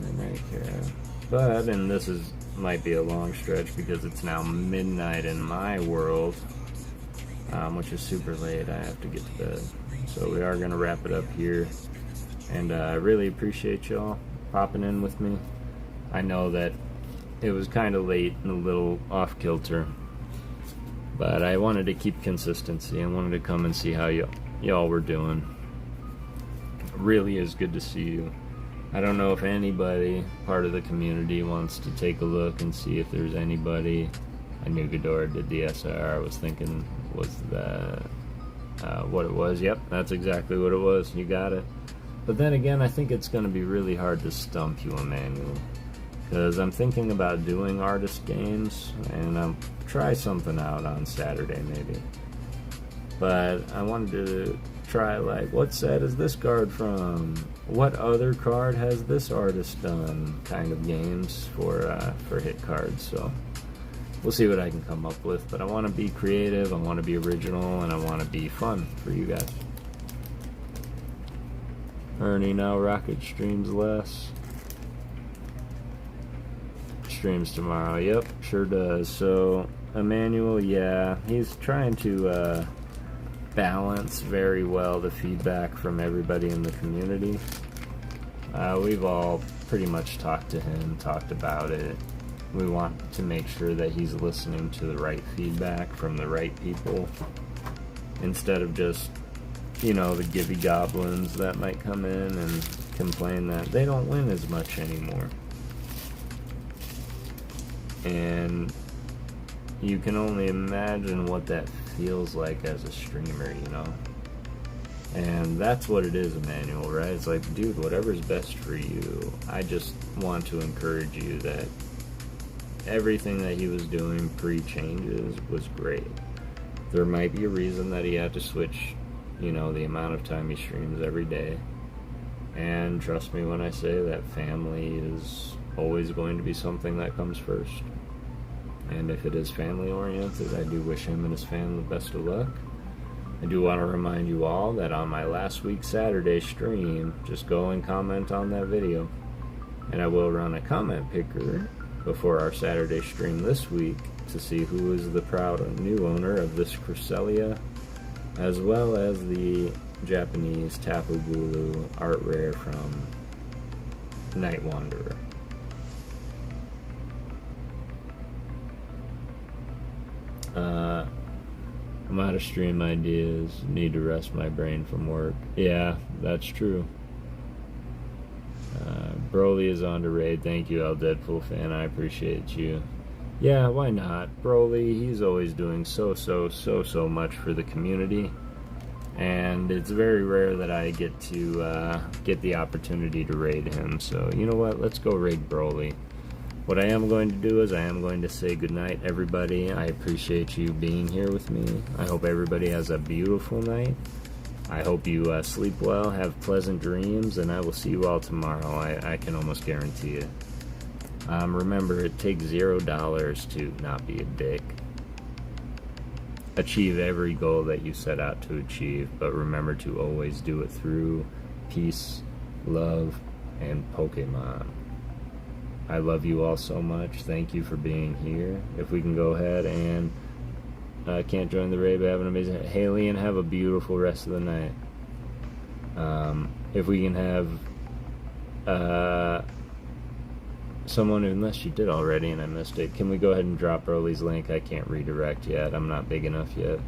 Good night, Kara. But, and this is might be a long stretch because it's now midnight in my world, which is super late. I have to get to bed. So we are going to wrap it up here. And I really appreciate y'all popping in with me. I know that it was kind of late and a little off kilter, but I wanted to keep consistency. I wanted to come and see how y'all were doing. It really is good to see you. I don't know if anybody part of the community wants to take a look and see if there's anybody. I knew Ghidorah did the SR. I was thinking, was that what it was? Yep, that's exactly what it was. You got it. But then again, I think it's going to be really hard to stump you, Emmanuel, because I'm thinking about doing artist games, and I'll try something out on Saturday maybe. But I wanted to try, like, what set is this card from? What other card has this artist done? Kind of games for hit cards. So we'll see what I can come up with. But I want to be creative, I want to be original, and I want to be fun for you guys. Ernie now Rocket streams less. Streams tomorrow. Yep, sure does. So Emmanuel, yeah, he's trying to balance very well the feedback from everybody in the community. We've all pretty much talked to him, talked about it. We want to make sure that he's listening to the right feedback from the right people, instead of just, you know, the gibby goblins that might come in and complain that they don't win as much anymore. And you can only imagine what that feels like as a streamer, you know? And that's what it is, Emmanuel, right? It's like, dude, whatever's best for you. I just want to encourage you that everything that he was doing pre-changes was great. There might be a reason that he had to switch, you know, the amount of time he streams every day. And trust me when I say that family is always going to be something that comes first. And if it is family oriented, I do wish him and his family the best of luck. I do want to remind you all that on my last week's Saturday stream, just go and comment on that video. And I will run a comment picker before our Saturday stream this week to see who is the proud new owner of this Cresselia, as well as the Japanese Tapu Bulu art rare from Night Wanderer. I'm out of stream ideas. Need to rest my brain from work. Yeah, that's true. Broly is on to raid. Thank you, El Deadpool fan. I appreciate you. Yeah, why not? Broly, he's always doing so much for the community. And it's very rare that I get to get the opportunity to raid him. So, you know what? Let's go raid Broly. What I am going to do is I am going to say goodnight, everybody. I appreciate you being here with me. I hope everybody has a beautiful night. I hope you sleep well, have pleasant dreams, and I will see you all tomorrow. I can almost guarantee it. Remember, it takes $0 to not be a dick. Achieve every goal that you set out to achieve, but remember to always do it through peace, love, and Pokemon. I love you all so much. Thank you for being here. If we can go ahead and can't join the raid, but have an amazing Haley and have a beautiful rest of the night. If we can have someone, unless you did already and I missed it, can we go ahead and drop Broly's link? I can't redirect yet. I'm not big enough yet.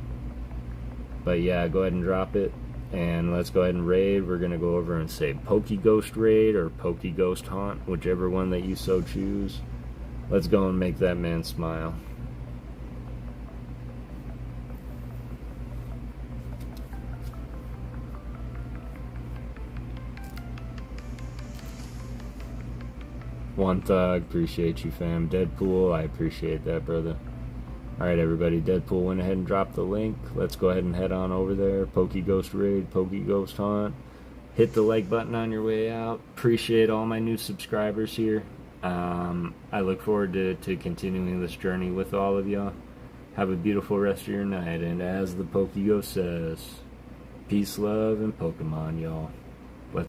But yeah, go ahead and drop it. And let's go ahead and raid. We're going to go over and say PokéGhost raid or PokéGhost haunt, whichever one that you so choose. Let's go and make that man smile. One Thug, appreciate you, fam. Deadpool, I appreciate that, brother. Alright, everybody, Deadpool went ahead and dropped the link. Let's go ahead and head on over there. PokéGhost raid, PokéGhost haunt. Hit the like button on your way out. Appreciate all my new subscribers here. I look forward to continuing this journey with all of y'all. Have a beautiful rest of your night. And as the PokéGhost says, peace, love, and Pokemon, y'all.